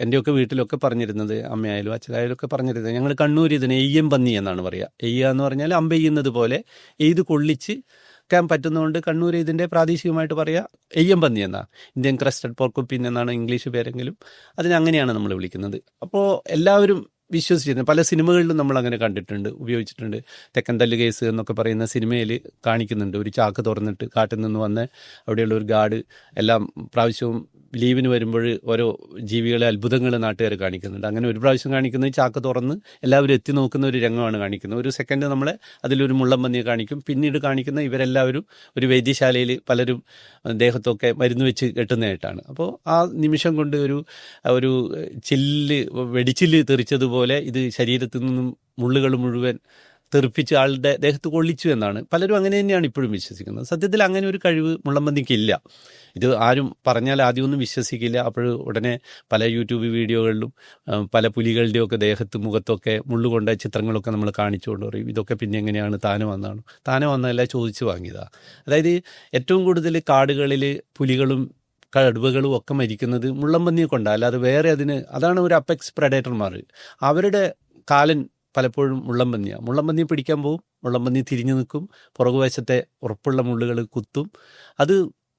എൻ്റെയൊക്കെ വീട്ടിലൊക്കെ പറഞ്ഞിരുന്നത്, അമ്മയായാലും അച്ഛനായാലും ഒക്കെ പറഞ്ഞിരുന്നത്. ഞങ്ങൾ കണ്ണൂർ ഇതിന് എയ്യം പന്നി എന്നാണ് പറയുക. എയ്യ എന്ന് പറഞ്ഞാൽ അമ്പെയ്യുന്നത് പോലെ എയ്ത് കൊള്ളിച്ച് ക്കാൻ പറ്റുന്നതുകൊണ്ട് കണ്ണൂർ ഇതിൻ്റെ പ്രാദേശികമായിട്ട് പറയുക എയ്യം പന്നി എന്നാണ്. ഇന്ത്യൻ ക്രസ്റ്റഡ് പോർക്കുപ്പിൻ എന്നാണ് ഇംഗ്ലീഷ് പേരെങ്കിലും അതിനങ്ങനെയാണ് നമ്മൾ വിളിക്കുന്നത്. അപ്പോൾ എല്ലാവരും വിശ്വസിച്ചിരുന്നു. പല സിനിമകളിലും നമ്മൾ അങ്ങനെ കണ്ടിട്ടുണ്ട്, ഉപയോഗിച്ചിട്ടുണ്ട്. തെക്കൻ തല്ല് കേസ് എന്നൊക്കെ പറയുന്ന സിനിമയിൽ കാണിക്കുന്നുണ്ട്. ഒരു ചാക്ക് തുറന്നിട്ട് കാട്ടിൽ നിന്ന് വന്ന് അവിടെയുള്ള ഒരു ഗാർഡ് എല്ലാം പ്രാവശ്യവും ലീവിന് വരുമ്പോൾ ഓരോ ജീവികളെ അത്ഭുതങ്ങൾ നാട്ടുകാർ കാണിക്കുന്നുണ്ട്. അങ്ങനെ ഒരു പ്രാവശ്യം കാണിക്കുന്നത് ചാക്ക് തുറന്ന് എല്ലാവരും എത്തി നോക്കുന്ന ഒരു രംഗമാണ് കാണിക്കുന്നത്. ഒരു സെക്കൻഡ് നമ്മളെ അതിലൊരു മുള്ളംപന്നിയെ കാണിക്കും. പിന്നീട് കാണിക്കുന്ന ഇവരെല്ലാവരും ഒരു വൈദ്യശാലയിൽ പലരും ദേഹത്തൊക്കെ മരുന്ന് വെച്ച് കെട്ടുന്നതായിട്ടാണ്. അപ്പോൾ ആ നിമിഷം കൊണ്ട് ഒരു ചില്ല് വെടിച്ചില്ല് തെറിച്ചതുപോലെ ഇത് ശരീരത്തിൽ നിന്നും മുള്ളുകൾ മുഴുവൻ തെറിപ്പിച്ച് ആളുടെ ദേഹത്ത് കൊള്ളിച്ചു എന്നാണ് പലരും അങ്ങനെ തന്നെയാണ് ഇപ്പോഴും വിശ്വസിക്കുന്നത്. സത്യത്തിൽ അങ്ങനെ ഒരു കഴിവ് മുള്ളംപന്നിക്കില്ല. ഇത് ആരും പറഞ്ഞാൽ ആദ്യമൊന്നും വിശ്വസിക്കില്ല. അപ്പോൾ ഉടനെ പല യൂട്യൂബ് വീഡിയോകളിലും പല പുലികളുടെയൊക്കെ ദേഹത്ത് മുഖത്തൊക്കെ മുള്ളുകൊണ്ട ചിത്രങ്ങളൊക്കെ നമ്മൾ കാണിച്ചുകൊണ്ട് പറയും ഇതൊക്കെ പിന്നെ എങ്ങനെയാണ് താനെ വന്നതാണ്. താനെ വന്നതല്ല, ചോദിച്ചു വാങ്ങിയതാണ്. അതായത് ഏറ്റവും കൂടുതൽ കാടുകളിൽ പുലികളും കടുവകളും ഒക്കെ മരിക്കുന്നത് മുള്ളംപന്നിയെ കൊണ്ടാണ്, അല്ലാതെ വേറെ അതാണ് ഒരു അപ്പെക്സ് പ്രെഡേറ്റർമാർ. അവരുടെ കാലൻ പലപ്പോഴും മുള്ളംപന്നിയാണ്. മുള്ളംപന്നിയെ പിടിക്കാൻ പോകും, മുള്ളംപന്നി തിരിഞ്ഞു നിൽക്കും, പുറകുവശത്തെ ഉറപ്പുള്ള മുള്ളുകൾ കുത്തും. അത്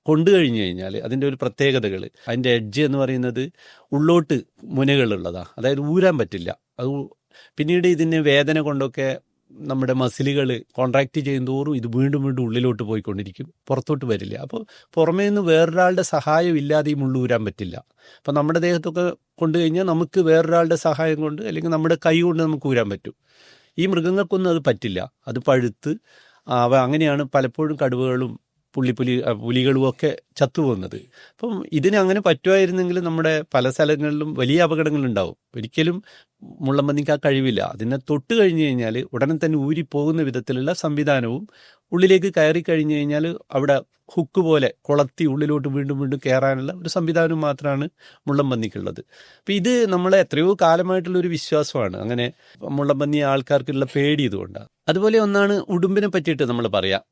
കൊണ്ടു കഴിഞ്ഞു കഴിഞ്ഞാൽ അതിൻ്റെ ഒരു പ്രത്യേകതകൾ, അതിൻ്റെ എഡ്ജ് എന്ന് പറയുന്നത് ഉള്ളോട്ട് മുനകളുള്ളതാണ്, അതായത് ഊരാൻ പറ്റില്ല. അത് പിന്നീട് ഇതിന് വേദന കൊണ്ടൊക്കെ നമ്മുടെ മസിലുകൾ കോൺട്രാക്റ്റ് ചെയ്യുന്തോറും ഇത് വീണ്ടും വീണ്ടും ഉള്ളിലോട്ട് പോയിക്കൊണ്ടിരിക്കും, പുറത്തോട്ട് വരില്ല. അപ്പോൾ പുറമേ നിന്ന് വേറൊരാളുടെ സഹായം ഇല്ലാതെ ഈ മുള്ളൂരാൻ പറ്റില്ല. അപ്പോൾ നമ്മുടെ ദേഹത്തൊക്കെ കൊണ്ടു കഴിഞ്ഞാൽ നമുക്ക് വേറൊരാളുടെ സഹായം കൊണ്ട് അല്ലെങ്കിൽ നമ്മുടെ കൈ കൊണ്ട് നമുക്ക് ഊരാൻ പറ്റും. ഈ മൃഗങ്ങൾക്കൊന്നും അത് പറ്റില്ല. അത് പഴുത്ത് അങ്ങനെയാണ് പലപ്പോഴും കടുവകളും പുലികളും ഒക്കെ ചത്തുപോകുന്നത്. അപ്പം ഇതിന് അങ്ങനെ പറ്റുമായിരുന്നെങ്കിൽ നമ്മുടെ പല സ്ഥലങ്ങളിലും വലിയ അപകടങ്ങളുണ്ടാവും. ഒരിക്കലും മുള്ളംപന്നിക്ക് ആ കഴിവില്ല. അതിനെ തൊട്ട് കഴിഞ്ഞു കഴിഞ്ഞാൽ ഉടനെ തന്നെ ഊരിപ്പോകുന്ന വിധത്തിലുള്ള സംവിധാനവും ഉള്ളിലേക്ക് കയറി കഴിഞ്ഞു കഴിഞ്ഞാൽ അവിടെ ഹുക്ക് പോലെ കൊളത്തി ഉള്ളിലോട്ട് വീണ്ടും വീണ്ടും കയറാനുള്ള ഒരു സംവിധാനം മാത്രമാണ് മുള്ളംപന്നിക്കുള്ളത്. അപ്പം ഇത് നമ്മളെ എത്രയോ കാലമായിട്ടുള്ളൊരു വിശ്വാസമാണ്. അങ്ങനെ മുള്ളംപന്നി ആൾക്കാർക്കുള്ള പേടി ഇതുകൊണ്ടാണ്. അതുപോലെ ഒന്നാണ് ഉടുമ്പിനെ പറ്റിയിട്ട് നമ്മൾ പറയാം.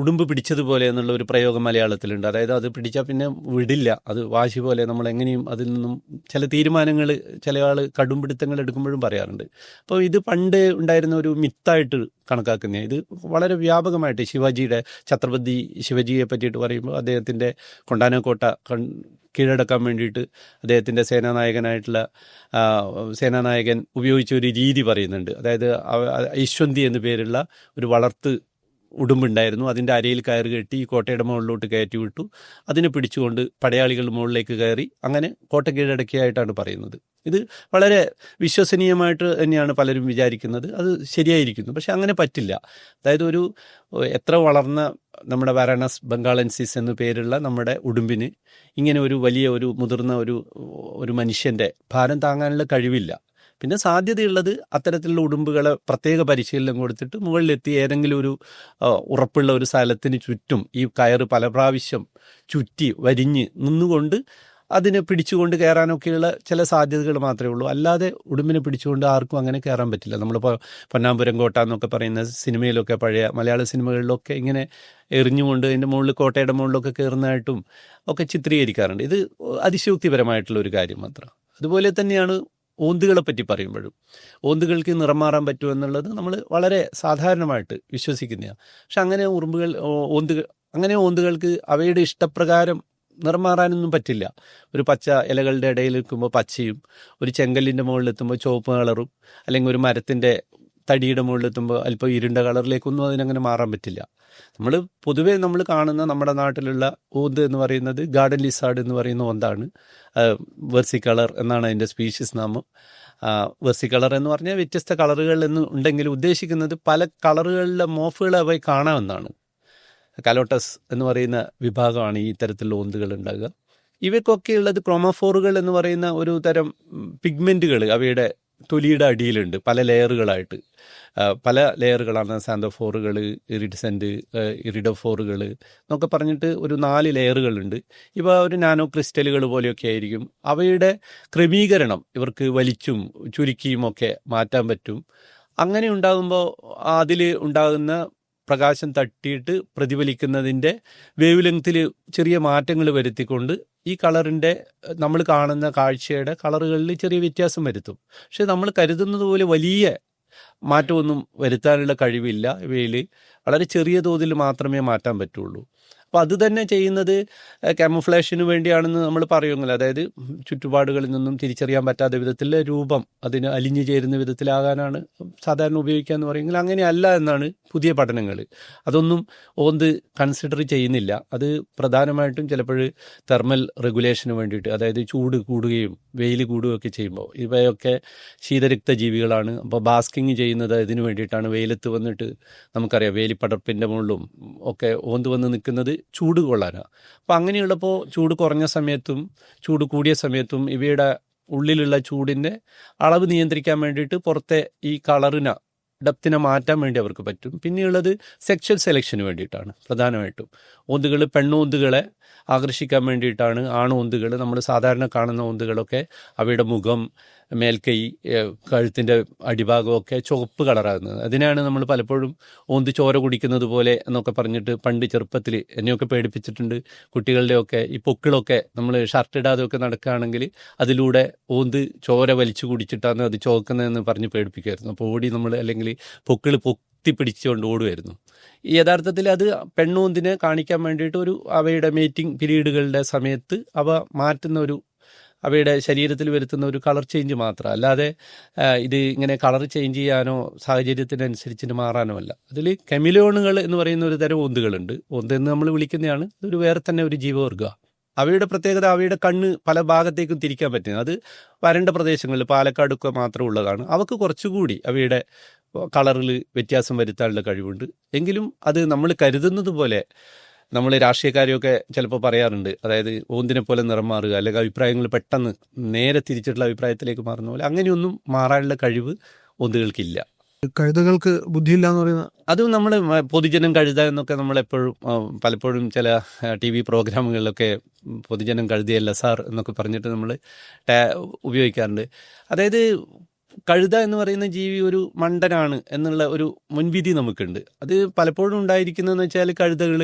ഉടുമ്പ് പിടിച്ചതുപോലെ എന്നുള്ള ഒരു പ്രയോഗം മലയാളത്തിലുണ്ട്. അതായത് അത് പിടിച്ചാൽ പിന്നെ വിടില്ല, അത് വാശി പോലെ നമ്മൾ എങ്ങനെയും അതിൽ നിന്നും ചില തീരുമാനങ്ങൾ ചില ആൾ കടുംപിടുത്തങ്ങൾ എടുക്കുമ്പോഴും പറയാറുണ്ട്. അപ്പോൾ ഇത് പണ്ട് ഉണ്ടായിരുന്ന ഒരു മിത്തായിട്ട് കണക്കാക്കുന്ന, ഇത് വളരെ വ്യാപകമായിട്ട് ഛത്രപതി ശിവജിയെ പറ്റിയിട്ട് പറയുമ്പോൾ അദ്ദേഹത്തിൻ്റെ കൊണ്ടാനക്കോട്ട കീഴടക്കാൻ വേണ്ടിയിട്ട് അദ്ദേഹത്തിൻ്റെ സേനാനായകൻ ഉപയോഗിച്ച ഒരു രീതി പറയുന്നുണ്ട്. അതായത് ഐശ്വന്തി എന്നു പേരുള്ള ഒരു വളർത്ത് ഉടുമ്പുണ്ടായിരുന്നു. അതിൻ്റെ അരയിൽ കയറി കെട്ടി കോട്ടയുടെ മുകളിലോട്ട് കയറ്റി വിട്ടു. അതിനെ പിടിച്ചുകൊണ്ട് പടയാളികൾ മുകളിലേക്ക് കയറി അങ്ങനെ കോട്ട കീഴടക്കിയായിട്ടാണ് പറയുന്നത്. ഇത് വളരെ വിശ്വസനീയമായിട്ട് തന്നെയാണ് പലരും വിചാരിക്കുന്നത്. അത് ശരിയായിരിക്കുന്നു. പക്ഷെ അങ്ങനെ പറ്റില്ല. അതായത് എത്ര വളർന്ന നമ്മുടെ വാരണസ് ബംഗാളൻസിസ് എന്നു പേരുള്ള നമ്മുടെ ഉടുമ്പിന് ഇങ്ങനെ ഒരു വലിയ മുതിർന്ന ഒരു മനുഷ്യൻ്റെ ഭാരം താങ്ങാനുള്ള കഴിവില്ല. പിന്നെ സാധ്യതയുള്ളത് അത്തരത്തിലുള്ള ഉടുമ്പുകളെ പ്രത്യേക പരിശീലനം കൊടുത്തിട്ട് മുകളിലെത്തി ഏതെങ്കിലും ഒരു ഉറപ്പുള്ള ഒരു സ്ഥലത്തിന് ചുറ്റും ഈ കയറ് പല പ്രാവശ്യം ചുറ്റി വരിഞ്ഞ് നിന്നുകൊണ്ട് അതിനെ പിടിച്ചുകൊണ്ട് കയറാനൊക്കെയുള്ള ചില സാധ്യതകൾ മാത്രമേ ഉള്ളൂ. അല്ലാതെ ഉടുമ്പിനെ പിടിച്ചുകൊണ്ട് ആർക്കും അങ്ങനെ കയറാൻ പറ്റില്ല. നമ്മളിപ്പോൾ പൊന്നാമ്പുരം കോട്ട എന്നൊക്കെ പറയുന്ന സിനിമയിലൊക്കെ, പഴയ മലയാള സിനിമകളിലൊക്കെ ഇങ്ങനെ എറിഞ്ഞുകൊണ്ട് അതിൻ്റെ മുകളിൽ കോട്ടയുടെ മുകളിലൊക്കെ കയറുന്നതായിട്ടും ഒക്കെ ചിത്രീകരിക്കാറുണ്ട്. ഇത് അതിശയോക്തിപരമായിട്ടുള്ള ഒരു കാര്യം മാത്രം. അതുപോലെ തന്നെയാണ് ഓന്തുകളെ പറ്റി പറയുമ്പോഴും. ഓന്തുകൾക്ക് നിറം മാറാൻ പറ്റുമെന്നുള്ളത് നമ്മൾ വളരെ സാധാരണമായിട്ട് വിശ്വസിക്കുന്നതാണ്. പക്ഷെ അങ്ങനെ ഓന്തുകൾക്ക് അവയുടെ ഇഷ്ടപ്രകാരം നിറം മാറാനൊന്നും പറ്റില്ല. ഒരു പച്ച ഇലകളുടെ ഇടയിൽ നിൽക്കുമ്പോൾ പച്ചയും, ഒരു ചെങ്കല്ലിൻ്റെ മുകളിലെത്തുമ്പോൾ ചുവപ്പ് കളറും, അല്ലെങ്കിൽ ഒരു മരത്തിൻ്റെ തടിയുടെ മുകളിലെത്തുമ്പോൾ അല്പം ഇരുണ്ട കളറിലേക്കൊന്നും അതിനങ്ങനെ മാറാൻ പറ്റില്ല. പൊതുവേ നമ്മൾ കാണുന്ന നമ്മുടെ നാട്ടിലുള്ള ഓന്ത് എന്ന് പറയുന്നത് ഗാർഡൻ ലിസാർഡ് എന്ന് പറയുന്ന ഓന്താണ്. വെർസി കളർ എന്നാണ് അതിൻ്റെ സ്പീഷീസ് നാമം. വെർസി കളർ എന്ന് പറഞ്ഞാൽ വ്യത്യസ്ത കളറുകൾ എന്ന് ഉണ്ടെങ്കിൽ ഉദ്ദേശിക്കുന്നത് പല കളറുകളിലെ മോഫുകൾ അവയെ കാണാമെന്നാണ്. കലോട്ടസ് എന്ന് പറയുന്ന വിഭാഗമാണ് ഈ തരത്തിലുള്ള ഓന്തുകൾ ഉണ്ടാകുക. ഇവയ്ക്കൊക്കെ ഉള്ളത് ക്രോമോഫോറുകൾ എന്ന് പറയുന്ന ഒരു തരം പിഗ്മെൻറ്റുകൾ അവയുടെ തൊലിയുടെ അടിയിലുണ്ട്, പല ലെയറുകളായിട്ട്. പല ലെയറുകളാണ് സാന്തോഫോറുകൾ, ഇറിഡിസെൻറ്റ്, ഇറിഡോഫോറുകൾ എന്നൊക്കെ പറഞ്ഞിട്ട് ഒരു 4 ലെയറുകളുണ്ട്. ഇവ ഒരു നാനോ ക്രിസ്റ്റലുകൾ പോലെയൊക്കെ ആയിരിക്കും. അവയുടെ ക്രമീകരണം ഇവർക്ക് വലിച്ചും ചുരുക്കിയും ഒക്കെ മാറ്റാൻ പറ്റും. അങ്ങനെ ഉണ്ടാകുമ്പോൾ അതിൽ ഉണ്ടാകുന്ന പ്രകാശം തട്ടിയിട്ട് പ്രതിഫലിക്കുന്നതിൻ്റെ വേവ് ലെങ്ത്തിൽ ചെറിയ മാറ്റങ്ങൾ വരുത്തിക്കൊണ്ട് ഈ കളറിൻ്റെ നമ്മൾ കാണുന്ന കാഴ്ചയുടെ കളറുകളിൽ ചെറിയ വ്യത്യാസം വരുത്തും. പക്ഷെ നമ്മൾ കരുതുന്നത് പോലെ വലിയ മാറ്റമൊന്നും വരുത്താനുള്ള കഴിവില്ല. ഇവയിൽ വളരെ ചെറിയ തോതിൽ മാത്രമേ മാറ്റാൻ പറ്റുള്ളൂ. അപ്പോൾ അത് തന്നെ ചെയ്യുന്നത് ക്യാമഫ്ലാഷിന് വേണ്ടിയാണെന്ന് നമ്മൾ പറയുമെങ്കിൽ, അതായത് ചുറ്റുപാടുകളിൽ നിന്നും തിരിച്ചറിയാൻ പറ്റാത്ത വിധത്തിലുള്ള രൂപം അതിന് അലിഞ്ഞു ചേരുന്ന വിധത്തിലാകാനാണ് സാധാരണ ഉപയോഗിക്കുക എന്ന് പറയുമെങ്കിൽ അങ്ങനെയല്ല എന്നാണ് പുതിയ പഠനങ്ങൾ. അതൊന്നും ഓന്ത് കൺസിഡർ ചെയ്യുന്നില്ല. അത് പ്രധാനമായിട്ടും ചിലപ്പോൾ തെർമൽ റെഗുലേഷന് വേണ്ടിയിട്ട്, അതായത് ചൂട് കൂടുകയും വെയിൽ കൂടുകയൊക്കെ ചെയ്യുമ്പോൾ, ഇവയൊക്കെ ശീതരക്ത ജീവികളാണ്. അപ്പോൾ ബാസ്കിങ് ചെയ്യുന്നത് ഇതിനു വേണ്ടിയിട്ടാണ്. വെയിലത്ത് വന്നിട്ട് നമുക്കറിയാം വേലിപ്പടർപ്പിൻ്റെ മുകളിലും ഒക്കെ ഓന്ത് വന്ന് നിൽക്കുന്നത് ചൂട് കൊള്ളാനാണ്. അപ്പോൾ അങ്ങനെയുള്ളപ്പോൾ ചൂട് കുറഞ്ഞ സമയത്തും ചൂട് കൂടിയ സമയത്തും ഇവയുടെ ഉള്ളിലുള്ള ചൂടിൻ്റെ അളവ് നിയന്ത്രിക്കാൻ വേണ്ടിയിട്ട് പുറത്തെ ഈ ഡെപ്തിനെ മാറ്റാൻ വേണ്ടി അവർക്ക് പറ്റും. പിന്നെയുള്ളത് സെക്ഷൽ സെലക്ഷന് വേണ്ടിയിട്ടാണ് പ്രധാനമായിട്ടും. ഓന്തുകൾ പെണ്ണോന്തുകളെ ആകർഷിക്കാൻ വേണ്ടിയിട്ടാണ്. ആണോന്തുകൾ, നമ്മൾ സാധാരണ കാണുന്ന ഓന്തുകളൊക്കെ അവയുടെ മുഖം, മേൽക്കൈ, കഴുത്തിൻ്റെ അടിഭാഗമൊക്കെ ചുവപ്പ് കളറാകുന്നത്. അതിനാണ് നമ്മൾ പലപ്പോഴും ഓന്ത് ചോര കുടിക്കുന്നത് പോലെ എന്നൊക്കെ പറഞ്ഞിട്ട് പണ്ട് ചെറുപ്പത്തിൽ എന്നെയൊക്കെ പേടിപ്പിച്ചിട്ടുണ്ട്. കുട്ടികളുടെയൊക്കെ ഈ പൊക്കിളൊക്കെ നമ്മൾ ഷർട്ട് ഇടാതെയൊക്കെ നടക്കുകയാണെങ്കിൽ അതിലൂടെ ഓന്ത് ചോര വലിച്ചു കുടിച്ചിട്ടാണ് അത് ചോക്കുന്നതെന്ന് പറഞ്ഞ് പേടിപ്പിക്കുമായിരുന്നു. അപ്പോൾ ഓടി നമ്മൾ അല്ലെങ്കിൽ പൊക്കിൾ പൊത്തിപ്പിടിച്ചുകൊണ്ട് ഓടുമായിരുന്നു. യഥാർത്ഥത്തിൽ അത് പെണ്ണോന്തിനെ കാണിക്കാൻ വേണ്ടിയിട്ട് അവയുടെ മേറ്റിംഗ് പീരീഡുകളുടെ സമയത്ത് അവ മാറ്റുന്ന അവയുടെ ശരീരത്തിൽ വരുത്തുന്ന ഒരു കളർ ചേഞ്ച് മാത്രം, അല്ലാതെ ഇത് ഇങ്ങനെ കളർ ചേഞ്ച് ചെയ്യാനോ സാഹചര്യത്തിനനുസരിച്ചിട്ട് മാറാനോ അല്ല. അതിൽ കെമിലോണുകൾ എന്ന് പറയുന്ന ഒരു തരം ഓന്തുകളുണ്ട്. ഓന്തെന്ന് നമ്മൾ വിളിക്കുന്നതാണ്. ഇതൊരു വേറെ തന്നെ ഒരു ജീവവർഗ്ഗമാണ്. അവയുടെ പ്രത്യേകത അവയുടെ കണ്ണ് പല ഭാഗത്തേക്കും തിരിക്കാൻ പറ്റുന്നത്. അത് വരണ്ട പ്രദേശങ്ങളിൽ പാലക്കാടൊക്കെ മാത്രം ഉള്ളതാണ്. അവർക്ക് കുറച്ചുകൂടി അവയുടെ കളറിൽ വ്യത്യാസം വരുത്താനുള്ള കഴിവുണ്ട്. എങ്കിലും അത് നമ്മൾ കരുതുന്നത് പോലെ, നമ്മൾ രാഷ്ട്രീയക്കാരെയൊക്കെ ചിലപ്പോൾ പറയാറുണ്ട്, അതായത് ഓന്തിനെ പോലെ നിറം മാറുക, അല്ലെങ്കിൽ അഭിപ്രായങ്ങൾ പെട്ടെന്ന് നേരെ തിരിച്ചിട്ടുള്ള അഭിപ്രായത്തിലേക്ക് മാറുന്ന പോലെ അങ്ങനെയൊന്നും മാറാനുള്ള കഴിവ് ഓന്തുകൾക്കില്ല. കഴുതകൾക്ക് ബുദ്ധിയില്ല എന്ന് പറയുന്ന അത് നമ്മൾ പൊതുജനം കഴുത എന്നൊക്കെ നമ്മളെപ്പോഴും പലപ്പോഴും ചില TV പ്രോഗ്രാമുകളിലൊക്കെ പൊതുജനം കഴുതിയല്ല സാർ എന്നൊക്കെ പറഞ്ഞിട്ട് നമ്മൾ ഉപയോഗിക്കാറുണ്ട്. അതായത് കഴുത എന്ന് പറയുന്ന ജീവി ഒരു മണ്ടനാണ് എന്നുള്ള ഒരു മുൻവിധി നമുക്കുണ്ട്. അത് പലപ്പോഴും ഉണ്ടായിരിക്കുന്നതെന്ന് വെച്ചാൽ കഴുതകൾ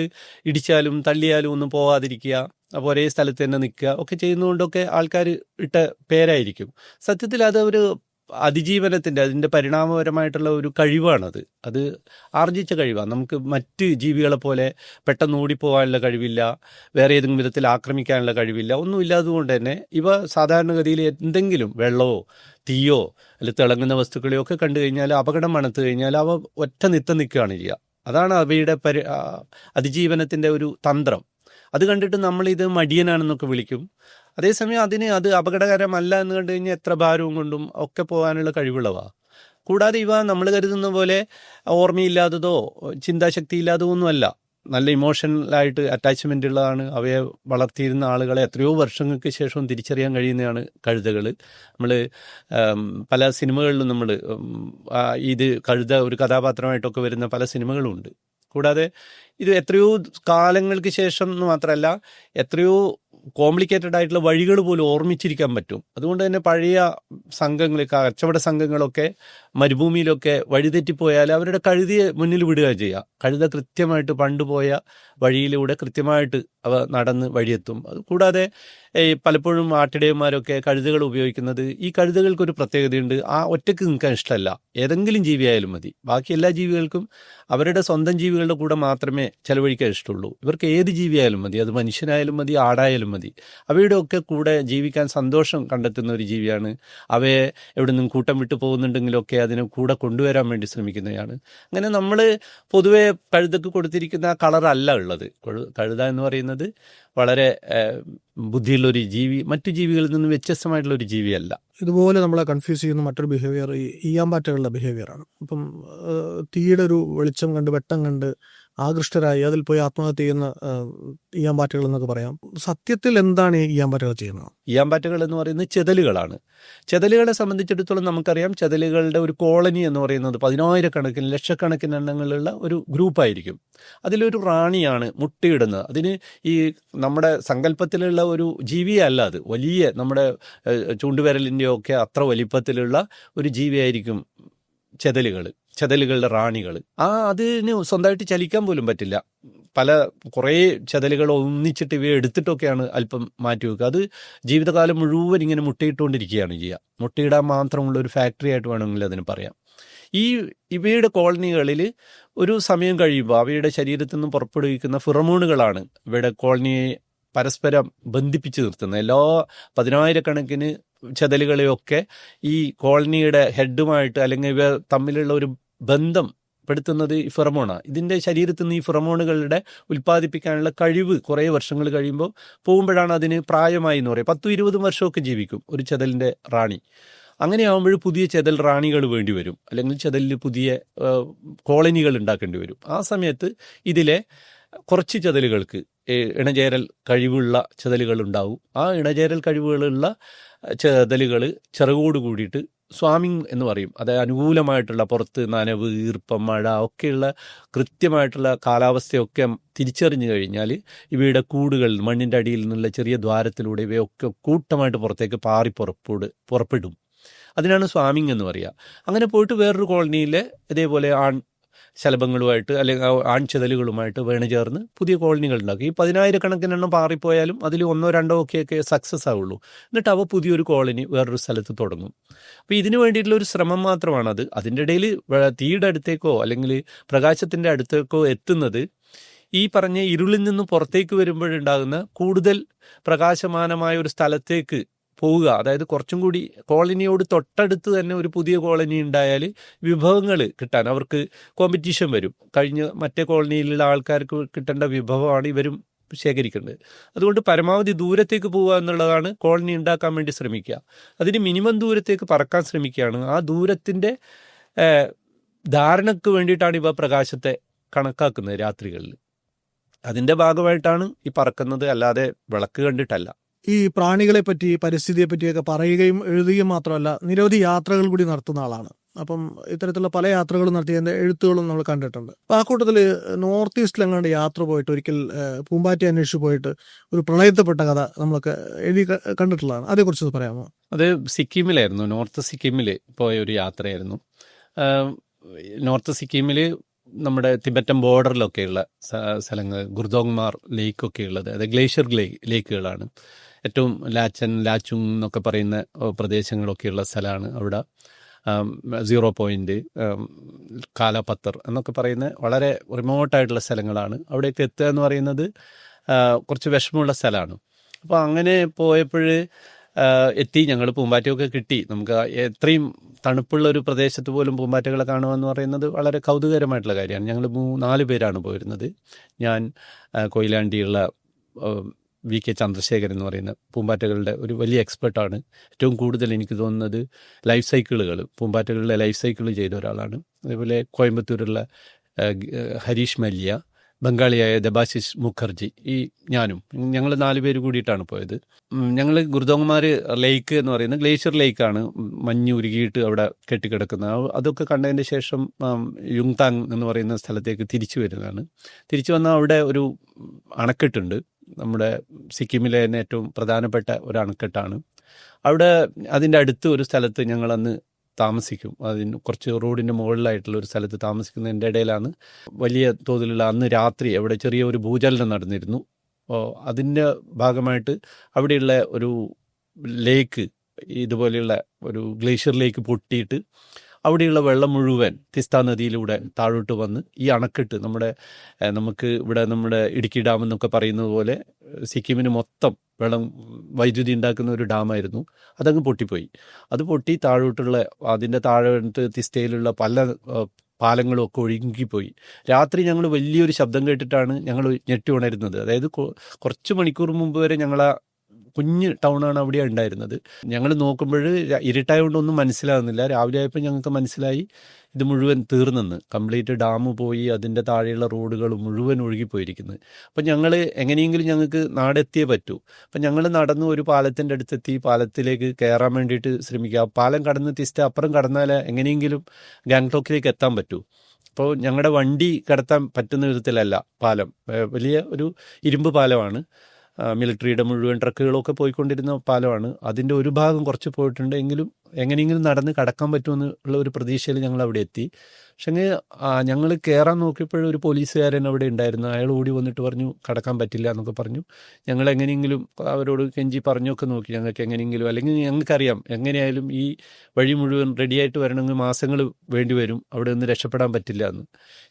ഇടിച്ചാലും തള്ളിയാലും ഒന്നും പോകാതിരിക്കുക, അപ്പോൾ ഒരേ സ്ഥലത്ത് തന്നെ നിൽക്കുക ഒക്കെ ചെയ്യുന്നതുകൊണ്ടൊക്കെ ആൾക്കാർ ഇട്ട പേരായിരിക്കും. സത്യത്തിൽ അത് ഒരു അതിജീവനത്തിൻ്റെ, അതിൻ്റെ പരിണാമപരമായിട്ടുള്ള ഒരു കഴിവാണത്. അത് ആർജിച്ച കഴിവാണ്. നമുക്ക് മറ്റ് ജീവികളെ പോലെ പെട്ടെന്ന് ഓടിപ്പോകാനുള്ള കഴിവില്ല, വേറെ ഏതെങ്കിലും വിധത്തിൽ ആക്രമിക്കാനുള്ള കഴിവില്ല, ഒന്നുമില്ലാതുകൊണ്ട് തന്നെ ഇവ സാധാരണഗതിയിൽ എന്തെങ്കിലും വെള്ളമോ തീയോ അല്ലെങ്കിൽ തിളങ്ങുന്ന വസ്തുക്കളെയോ ഒക്കെ കണ്ടു കഴിഞ്ഞാൽ, അപകടം മണത്ത് കഴിഞ്ഞാൽ അവ ഒറ്റ നിൽക്കുകയാണ് ചെയ്യുക. അതാണ് അവയുടെ അതിജീവനത്തിൻ്റെ ഒരു തന്ത്രം. അത് കണ്ടിട്ട് നമ്മളിത് മടിയനാണെന്നൊക്കെ വിളിക്കും. അതേസമയം അത് അപകടകരമല്ല എന്ന് കണ്ടു കഴിഞ്ഞാൽ എത്ര ഭാരവും കൊണ്ടും ഒക്കെ പോകാനുള്ള കഴിവുള്ളവാ. കൂടാതെ ഇവ നമ്മൾ കരുതുന്ന പോലെ ഓർമ്മയില്ലാത്തതോ ചിന്താശക്തി ഇല്ലാത്തതോ ഒന്നുമല്ല. നല്ല ഇമോഷണലായിട്ട് അറ്റാച്ച്മെൻ്റ് ഉള്ളതാണ്. അവയെ വളർത്തിയിരുന്ന ആളുകളെ എത്രയോ വർഷങ്ങൾക്ക് ശേഷം തിരിച്ചറിയാൻ കഴിയുന്നതാണ് കഴുതകൾ. നമ്മൾ പല സിനിമകളിലും നമ്മൾ ഇത് കഴുത ഒരു കഥാപാത്രമായിട്ടൊക്കെ വരുന്ന പല സിനിമകളുമുണ്ട്. കൂടാതെ ഇത് എത്രയോ കാലങ്ങൾക്ക് ശേഷം എന്ന് മാത്രമല്ല, എത്രയോ കോംപ്ലിക്കേറ്റഡ് ആയിട്ടുള്ള വഴികൾ പോലും ഓർമ്മിച്ചിരിക്കാൻ പറ്റും. അതുകൊണ്ട് തന്നെ പഴയ സംഘങ്ങൾ, കച്ചവട സംഘങ്ങളൊക്കെ മരുഭൂമിയിലൊക്കെ വഴിതെറ്റിപ്പോയാൽ അവരുടെ കഴുതിയെ മുന്നിൽ വിടുക ചെയ്യുക. കഴുത കൃത്യമായിട്ട് പണ്ട് പോയ വഴിയിലൂടെ കൃത്യമായിട്ട് അവ നടന്ന് വഴിയെത്തും. കൂടാതെ പലപ്പോഴും ആട്ടിടയന്മാരൊക്കെ കഴുതകൾ ഉപയോഗിക്കുന്നത്, ഈ കഴുതകൾക്കൊരു പ്രത്യേകതയുണ്ട്, ആ ഒറ്റയ്ക്ക് നിൽക്കാൻ ഇഷ്ടമല്ല, ഏതെങ്കിലും ജീവിയായാലും മതി. ബാക്കി എല്ലാ ജീവികൾക്കും അവരുടെ സ്വന്തം ജീവികളുടെ കൂടെ മാത്രമേ ചെലവഴിക്കാൻ ഇഷ്ടമുള്ളൂ. ഇവർക്ക് ഏത് ജീവിയായാലും മതി, അത് മനുഷ്യനായാലും മതി, ആടായാലും മതി. അവയുടെ ഒക്കെ കൂടെ ജീവിക്കാൻ സന്തോഷം കണ്ടെത്തുന്ന ഒരു ജീവിയാണ്. അവയെ എവിടെ നിന്നും കൂട്ടം വിട്ടു പോകുന്നുണ്ടെങ്കിലൊക്കെ അതിനെ കൂടെ കൊണ്ടുവരാൻ വേണ്ടി ശ്രമിക്കുന്നതാണ്. അങ്ങനെ നമ്മൾ പൊതുവെ കഴുതക്ക് കൊടുത്തിരിക്കുന്ന ആ കളറല്ല ഉള്ളത്. കഴുത എന്ന് പറയുന്നത് വളരെ ബുദ്ധിയുള്ളൊരു ജീവി, മറ്റു ജീവികളിൽ നിന്ന് വ്യത്യസ്തമായിട്ടുള്ളൊരു ജീവിയല്ല. ഇതുപോലെ നമ്മളെ കൺഫ്യൂസ് ചെയ്യുന്ന മറ്റൊരു ബിഹേവിയർ ഈ ഈയാമ്പാറ്റകളുടെ ബിഹേവിയറാണ്. അപ്പം തീയുടെ ഒരു വെളിച്ചം കണ്ട് വെട്ടം കണ്ട് ആകൃഷ്ടരായി അതിൽ പോയി ആത്മഹത്യ ചെയ്യുന്ന ഈയാമ്പാറ്റകൾ എന്നൊക്കെ പറയാം. സത്യത്തിൽ എന്താണ് ഈ ഈയാമ്പാറ്റകൾ ചെയ്യുന്നത്? ഈയാമ്പാറ്റകൾ എന്ന് പറയുന്നത് ചെതലുകളാണ്. ചെതലുകളെ സംബന്ധിച്ചിടത്തോളം നമുക്കറിയാം, ചെതലുകളുടെ ഒരു കോളനി എന്ന് പറയുന്നത് 10,000-കണക്കിന് ലക്ഷക്കണക്കിന് എണ്ണങ്ങളുള്ള ഒരു ഗ്രൂപ്പായിരിക്കും. അതിലൊരു റാണിയാണ് മുട്ടയിടുന്നത്. അതിന് ഈ നമ്മുടെ സങ്കല്പത്തിലുള്ള ഒരു ജീവിയല്ല, അത് വലിയ നമ്മുടെ ചൂണ്ടുവിരലിൻ്റെയോ ഒക്കെ അത്ര വലിപ്പത്തിലുള്ള ഒരു ജീവിയായിരിക്കും ചെതലുകളുടെ റാണികൾ. അതിന് സ്വന്തമായിട്ട് ചലിക്കാൻ പോലും പറ്റില്ല. കുറേ ചെതലുകൾ ഒന്നിച്ചിട്ട് ഇവയെ എടുത്തിട്ടൊക്കെയാണ് അല്പം മാറ്റി വെക്കുക. അത് ജീവിതകാലം മുഴുവൻ ഇങ്ങനെ മുട്ടയിട്ടുകൊണ്ടിരിക്കുകയാണ് ചെയ്യുക. മുട്ടയിടാൻ മാത്രമുള്ള ഒരു ഫാക്ടറി ആയിട്ട് വേണമെങ്കിൽ അതിന് പറയാം. ഇവയുടെ കോളനികളിൽ ഒരു സമയം കഴിയുമ്പോൾ അവയുടെ ശരീരത്തിൽ നിന്നും പുറപ്പെടുവിക്കുന്ന ഫിറമോണുകളാണ് ഇവയുടെ കോളനിയെ പരസ്പരം ബന്ധിപ്പിച്ച് നിർത്തുന്നത്. എല്ലാ 10,000-കണക്കിന് ചെതലുകളെയൊക്കെ ഈ കോളനിയുടെ ഹെഡുമായിട്ട്, അല്ലെങ്കിൽ ഇവ തമ്മിലുള്ള ഒരു ബന്ധം പെടുത്തുന്നത് ഈ ഫിറമോണാണ്. ഇതിൻ്റെ ശരീരത്തിൽ നിന്ന് ഈ ഫിറമോണുകളുടെ ഉൽപ്പാദിപ്പിക്കാനുള്ള കഴിവ് കുറേ വർഷങ്ങൾ കഴിയുമ്പോൾ പോകുമ്പോഴാണ് അതിന് പ്രായമായി എന്ന് പറയും. 10-20 വർഷമൊക്കെ ജീവിക്കും ഒരു ചെതലിൻ്റെ റാണി. അങ്ങനെയാകുമ്പോൾ പുതിയ ചെതൽ റാണികൾ വേണ്ടി വരും, അല്ലെങ്കിൽ ചെതലിൽ പുതിയ കോളനികൾ ഉണ്ടാക്കേണ്ടി വരും. ആ സമയത്ത് ഇതിലെ കുറച്ച് ചെതലുകൾക്ക് ഇണചേരൽ കഴിവുള്ള ചെതലുകൾ ഉണ്ടാവും. ആ ഇണചേരൽ കഴിവുകളുള്ള ചെതലുകൾ ചിറകോട് കൂടിയിട്ട് സ്വാമിങ് എന്ന് പറയും. അതായത് അനുകൂലമായിട്ടുള്ള, പുറത്ത് നനവ്, ഈർപ്പം, മഴ ഒക്കെയുള്ള കൃത്യമായിട്ടുള്ള കാലാവസ്ഥയൊക്കെ തിരിച്ചറിഞ്ഞു കഴിഞ്ഞാൽ ഇവയുടെ കൂടുകൾ മണ്ണിൻ്റെ അടിയിൽ നിന്നുള്ള ചെറിയ ദ്വാരത്തിലൂടെ ഇവയൊക്കെ കൂട്ടമായിട്ട് പുറത്തേക്ക് പുറപ്പെടും. അതിനാണ് സ്വാമിങ് എന്ന് പറയുക. അങ്ങനെ പോയിട്ട് വേറൊരു കോളനിയിൽ ഇതേപോലെ ശലഭങ്ങളുമായിട്ട് അല്ലെങ്കിൽ ആൺചെതലുകളുമായിട്ട് ചേർന്ന് പുതിയ കോളനികൾ ഉണ്ടാക്കും. ഈ 10,000-കണക്കിന് എണ്ണം പാറിപ്പോയാലും അതിൽ 1-2 ഒക്കെ സക്സസ് ആവുള്ളൂ. എന്നിട്ട് അവ പുതിയൊരു കോളനി വേറൊരു സ്ഥലത്ത് തുടങ്ങും. അപ്പോൾ ഇതിനു വേണ്ടിയിട്ടുള്ള ഒരു ശ്രമം മാത്രമാണത്. അതിൻ്റെ ഇടയിൽ തീയുടെ അടുത്തേക്കോ അല്ലെങ്കിൽ പ്രകാശത്തിൻ്റെ അടുത്തേക്കോ എത്തുന്നത് ഈ പറഞ്ഞ ഇരുളിൽ നിന്നും പുറത്തേക്ക് വരുമ്പോഴുണ്ടാകുന്ന കൂടുതൽ പ്രകാശമാനമായ ഒരു സ്ഥലത്തേക്ക് പോവുക. അതായത് കുറച്ചും കൂടി കോളനിയോട് തൊട്ടടുത്ത് തന്നെ ഒരു പുതിയ കോളനി ഉണ്ടായാൽ വിഭവങ്ങൾ കിട്ടാൻ അവർക്ക് കോമ്പറ്റീഷൻ വരും. കഴിഞ്ഞ മറ്റേ കോളനിയിലുള്ള ആൾക്കാർക്ക് കിട്ടേണ്ട വിഭവമാണ് ഇവരും ശേഖരിക്കേണ്ടത്. അതുകൊണ്ട് പരമാവധി ദൂരത്തേക്ക് പോവുക എന്നുള്ളതാണ് കോളനി ഉണ്ടാക്കാൻ വേണ്ടി ശ്രമിക്കുക. അതിന് മിനിമം ദൂരത്തേക്ക് പറക്കാൻ ശ്രമിക്കുകയാണ്. ആ ദൂരത്തിൻ്റെ ധാരണയ്ക്ക് വേണ്ടിയിട്ടാണ് ഇവ പ്രകാശത്തെ കണക്കാക്കുന്നത് രാത്രികളിൽ. അതിൻ്റെ ഭാഗമായിട്ടാണ് ഈ പറക്കുന്നത്, അല്ലാതെ വിളക്ക് കണ്ടിട്ടല്ല. ഈ പ്രാണികളെ പറ്റി, പരിസ്ഥിതിയെ പറ്റിയൊക്കെ പറയുകയും എഴുതുകയും മാത്രമല്ല, നിരവധി യാത്രകൾ കൂടി നടത്തുന്ന ആളാണ്. അപ്പം ഇത്തരത്തിലുള്ള പല യാത്രകളും നടത്തിയതിൻ്റെ എഴുത്തുകളും നമ്മൾ കണ്ടിട്ടുണ്ട്. അപ്പോൾ ആ കൂട്ടത്തിൽ നോർത്ത് ഈസ്റ്റിലെങ്ങാണ്ട് യാത്ര പോയിട്ട് ഒരിക്കൽ പൂമ്പാറ്റ അന്വേഷിച്ച് പോയിട്ട് ഒരു പ്രളയത്തിൽപ്പെട്ട കഥ നമ്മളൊക്കെ എഴുതി കണ്ടിട്ടുള്ളതാണ്. അതേക്കുറിച്ച് പറയാമോ? അത് സിക്കിമിലായിരുന്നു. നോർത്ത് സിക്കിമിൽ പോയ ഒരു യാത്രയായിരുന്നു. നോർത്ത് സിക്കിമിൽ നമ്മുടെ തിബറ്റൻ ബോർഡറിലൊക്കെയുള്ള സ്ഥലങ്ങൾ, ഗുർദോങ്മാർ ലേക്കൊക്കെ ഉള്ളത്, അത് ഗ്ലേഷ്യർ ലേക്കുകളാണ്. ഏറ്റവും ലാച്ചുങ് എന്നൊക്കെ പറയുന്ന പ്രദേശങ്ങളൊക്കെയുള്ള സ്ഥലമാണ് അവിടെ. 0 പോയിൻ്റ്, കാലപത്തർ എന്നൊക്കെ പറയുന്ന വളരെ റിമോട്ടായിട്ടുള്ള സ്ഥലങ്ങളാണ്. അവിടേക്ക് എത്തുക എന്ന് പറയുന്നത് കുറച്ച് വിഷമമുള്ള സ്ഥലമാണ്. അപ്പോൾ അങ്ങനെ പോയപ്പോൾ ഞങ്ങൾ പൂമ്പാറ്റയൊക്കെ കിട്ടി. നമുക്ക് എത്രയും തണുപ്പുള്ള ഒരു പ്രദേശത്ത് പോലും പൂമ്പാറ്റകളെ കാണുക എന്ന് പറയുന്നത് വളരെ കൗതുകരമായിട്ടുള്ള കാര്യമാണ്. ഞങ്ങൾ 4 പേരാണ് പോയിരുന്നത്. ഞാൻ, കൊയിലാണ്ടിയുള്ള VK ചന്ദ്രശേഖരൻ എന്ന് പറയുന്ന പൂമ്പാറ്റകളുടെ ഒരു വലിയ എക്സ്പെർട്ടാണ്. ഏറ്റവും കൂടുതൽ എനിക്ക് തോന്നുന്നത് ലൈഫ് സൈക്കിളുകൾ, പൂമ്പാറ്റകളുടെ ലൈഫ് സൈക്കിൾ ചെയ്ത ഒരാളാണ്. അതേപോലെ കോയമ്പത്തൂരുള്ള ഹരീഷ് മല്യ, ബംഗാളിയായ ദബാശിഷ് മുഖർജി, ഞാനും, ഞങ്ങൾ 4 പേര് കൂടിയിട്ടാണ് പോയത്. ഞങ്ങൾ ഗുർദോങ്മാർ ലേക്ക് എന്ന് പറയുന്നത് ഗ്ലേഷ്യർ ലേക്കാണ്, മഞ്ഞ് ഉരുകിയിട്ട് അവിടെ കെട്ടിക്കിടക്കുന്നത്. അതൊക്കെ കണ്ടതിന് ശേഷം യുങ്താങ് എന്ന് പറയുന്ന സ്ഥലത്തേക്ക് തിരിച്ചു വരുന്നതാണ്. തിരിച്ചു വന്നാൽ അവിടെ ഒരു അണക്കെട്ടുണ്ട്. നമ്മുടെ സിക്കിമിലെ തന്നെ ഏറ്റവും പ്രധാനപ്പെട്ട ഒരു അണക്കെട്ടാണ്. അവിടെ അതിൻ്റെ അടുത്ത് ഒരു സ്ഥലത്ത് ഞങ്ങളന്ന് താമസിക്കും. അതിന് കുറച്ച് റോഡിൻ്റെ മുകളിലായിട്ടുള്ള ഒരു സ്ഥലത്ത് താമസിക്കുന്നതിൻ്റെ ഇടയിലാണ് വലിയ തോതിലുള്ള അന്ന് രാത്രി അവിടെ ചെറിയ ഒരു ഭൂചലനം നടന്നിരുന്നു. അതിൻ്റെ ഭാഗമായിട്ട് അവിടെയുള്ള ഒരു ലേക്ക്, ഇതുപോലെയുള്ള ഒരു ഗ്ലേഷ്യർ ലേക്ക് പൊട്ടിയിട്ട് അവിടെയുള്ള വെള്ളം മുഴുവൻ തിസ്ത നദിയിലൂടെ താഴോട്ട് വന്ന് ഈ അണക്കെട്ട് നമുക്ക് ഇവിടെ നമ്മുടെ ഇടുക്കി ഡാം എന്നൊക്കെ പറയുന്നത് പോലെ സിക്കിമിന് മൊത്തം വൈദ്യുതി ഉണ്ടാക്കുന്ന ഒരു ഡാമായിരുന്നു. അതങ്ങ് പൊട്ടിപ്പോയി. അത് പൊട്ടി താഴോട്ടുള്ള അതിൻ്റെ താഴെ തിസ്തയിലുള്ള പല പാലങ്ങളും ഒക്കെ ഒഴുകിപ്പോയി. രാത്രി ഞങ്ങൾ വലിയൊരു ശബ്ദം കേട്ടിട്ടാണ് ഞങ്ങൾ ഞെട്ടി ഉണരുന്നത്. അതായത് കുറച്ച് മണിക്കൂർ മുമ്പ് വരെ കുഞ്ഞ് ടൗണാണ് അവിടെ ഉണ്ടായിരുന്നത്. ഞങ്ങൾ നോക്കുമ്പോൾ ഇരുട്ടായതുകൊണ്ടൊന്നും മനസ്സിലാകുന്നില്ല. രാവിലെ ആയപ്പോൾ ഞങ്ങൾക്ക് മനസ്സിലായി ഇത് മുഴുവൻ തീർന്നെന്ന്. കംപ്ലീറ്റ് ഡാം പോയി, അതിൻ്റെ താഴെയുള്ള റോഡുകൾ മുഴുവൻ ഒഴുകിപ്പോയിരിക്കുന്നത്. അപ്പം ഞങ്ങൾ എങ്ങനെയെങ്കിലും ഞങ്ങൾക്ക് നാടെത്തിയേ പറ്റൂ. അപ്പം ഞങ്ങൾ നടന്ന് ഒരു പാലത്തിൻ്റെ അടുത്തെത്തി പാലത്തിലേക്ക് കയറാൻ വേണ്ടിയിട്ട് ശ്രമിക്കുക. പാലം കടന്ന് തിസ്ത അപ്പുറം കടന്നാൽ എങ്ങനെയെങ്കിലും ഗാങ്ടോക്കിലേക്ക് എത്താൻ പറ്റൂ. അപ്പോൾ ഞങ്ങളുടെ വണ്ടി കടത്താൻ പറ്റുന്ന വിധത്തിലല്ല പാലം. വലിയ ഒരു ഇരുമ്പ് പാലമാണ്. മിലിറ്ററിയുടെ മുഴുവൻ ട്രക്കുകളൊക്കെ പോയിക്കൊണ്ടിരുന്ന പാലമാണ്. അതിൻ്റെ ഒരു ഭാഗം കുറച്ച് പോയിട്ടുണ്ട്. എങ്കിലും എങ്ങനെയെങ്കിലും നടന്ന് കടക്കാൻ പറ്റുമെന്നുള്ള ഒരു പ്രതീക്ഷയിൽ ഞങ്ങൾ അവിടെ എത്തി. പക്ഷേ ഞങ്ങൾ കയറാൻ നോക്കിയപ്പോഴും ഒരു പോലീസുകാരൻ അവിടെ ഉണ്ടായിരുന്നു. അയാൾ ഓടി വന്നിട്ട് പറഞ്ഞു കടക്കാൻ പറ്റില്ല എന്നൊക്കെ പറഞ്ഞു. ഞങ്ങൾ എങ്ങനെയെങ്കിലും അവരോട് കെഞ്ചി പറഞ്ഞൊക്കെ നോക്കി. ഞങ്ങൾക്ക് എങ്ങനെയെങ്കിലും, അല്ലെങ്കിൽ ഞങ്ങൾക്കറിയാം എങ്ങനെയായാലും ഈ വഴി മുഴുവൻ റെഡിയായിട്ട് വരണമെങ്കിൽ മാസങ്ങൾ വേണ്ടി വരും, അവിടെ നിന്ന് രക്ഷപ്പെടാൻ പറ്റില്ല എന്ന്.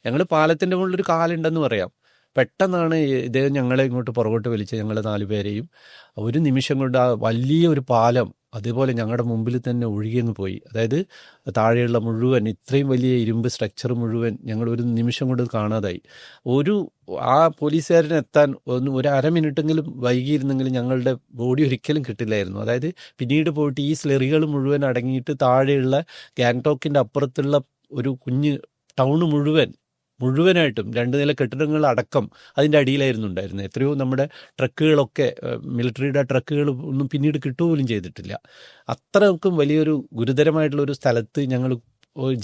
ഞങ്ങൾ പാലത്തിൻ്റെ മുകളിലൊരു കാലുണ്ടെന്ന് പറയാം. പെട്ടെന്നാണ് ഇദ്ദേഹം ഞങ്ങളെ ഇങ്ങോട്ട് പുറകോട്ട് വലിച്ച് ഞങ്ങളെ 4 പേരെയും ഒരു നിമിഷം കൊണ്ട് ആ വലിയ ഒരു പാലം അതുപോലെ ഞങ്ങളുടെ മുമ്പിൽ തന്നെ ഒഴുകിയങ്ങ് പോയി. അതായത് താഴെയുള്ള മുഴുവൻ ഇത്രയും വലിയ ഇരുമ്പ് സ്ട്രക്ചർ മുഴുവൻ ഞങ്ങൾ ഒരു നിമിഷം കൊണ്ട് കാണാതായി. ആ പോലീസുകാരന് എത്താൻ ഒരു അരമിനിറ്റെങ്കിലും വൈകിയിരുന്നെങ്കിലും ഞങ്ങളുടെ ബോഡി ഒരിക്കലും കിട്ടില്ലായിരുന്നു. അതായത് പിന്നീട് പോയിട്ട് ഈ സ്ലെറികൾ മുഴുവൻ അടങ്ങിയിട്ട് താഴെയുള്ള ഗാങ്ടോക്കിൻ്റെ അപ്പുറത്തുള്ള ഒരു കുഞ്ഞ് ടൗണ് മുഴുവനായിട്ടും 2 നില കെട്ടിടങ്ങൾ അടക്കം അതിൻ്റെ അടിയിലായിരുന്നു ഉണ്ടായിരുന്നത്. എത്രയോ നമ്മുടെ ട്രക്കുകളൊക്കെ, മിലിറ്ററിയുടെ ട്രക്കുകൾ ഒന്നും പിന്നീട് കിട്ടുകയും ചെയ്തിട്ടില്ല. അത്രക്കും വലിയൊരു ഗുരുതരമായിട്ടുള്ളൊരു സ്ഥലത്ത് ഞങ്ങൾ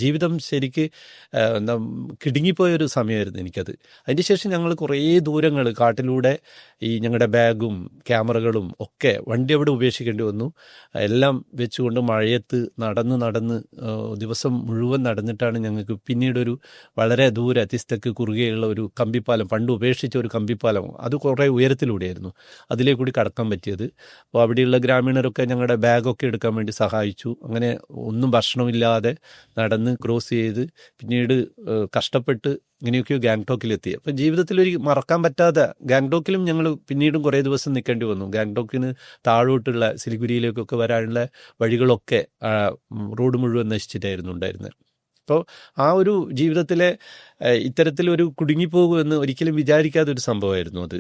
ജീവിതം ശരിക്ക് കിടുങ്ങിപ്പോയൊരു സമയമായിരുന്നു എനിക്കത്. അതിന് ശേഷം ഞങ്ങൾ കുറേ ദൂരങ്ങൾ കാട്ടിലൂടെ ഈ ഞങ്ങളുടെ ബാഗും ക്യാമറകളും ഒക്കെ വണ്ടി അവിടെ ഉപേക്ഷിക്കേണ്ടി വന്നു. എല്ലാം വെച്ചുകൊണ്ട് മഴയത്ത് നടന്ന് ദിവസം മുഴുവൻ നടന്നിട്ടാണ് ഞങ്ങൾക്ക് പിന്നീടൊരു വളരെ ദൂരെ തിസ്തക്ക് കുറുകെയുള്ള ഒരു കമ്പിപ്പാലം, പണ്ട് ഉപേക്ഷിച്ച ഒരു കമ്പിപ്പാലം, അത് കുറേ ഉയരത്തിലൂടെയായിരുന്നു, അതിലേക്ക് കൂടി കടക്കാൻ പറ്റിയത്. അപ്പോൾ അവിടെയുള്ള ഗ്രാമീണരൊക്കെ ഞങ്ങളുടെ ബാഗൊക്കെ എടുക്കാൻ വേണ്ടി സഹായിച്ചു. അങ്ങനെ ഒന്നും ഭക്ഷണമില്ലാതെ നടന്ന് ക്രോസ് ചെയ്ത് പിന്നീട് കഷ്ടപ്പെട്ട് ഇങ്ങനെയൊക്കെയോ ഗാങ്ടോക്കിലെത്തി. അപ്പം ജീവിതത്തിലൊരു മറക്കാൻ പറ്റാതെ, ഗാങ്ടോക്കിലും ഞങ്ങൾ പിന്നീടും കുറേ ദിവസം നിൽക്കേണ്ടി വന്നു. ഗാങ്ടോക്കിന് താഴോട്ടുള്ള സിലിഗുരിയിലേക്കൊക്കെ വരാനുള്ള വഴികളൊക്കെ റോഡ് മുഴുവൻ നശിച്ചിട്ടായിരുന്നു ഉണ്ടായിരുന്നത്. അപ്പോൾ ആ ഒരു ജീവിതത്തിലെ ഇത്തരത്തിലൊരു കുടുങ്ങിപ്പോകുമെന്ന് ഒരിക്കലും വിചാരിക്കാത്തൊരു സംഭവമായിരുന്നു അത്.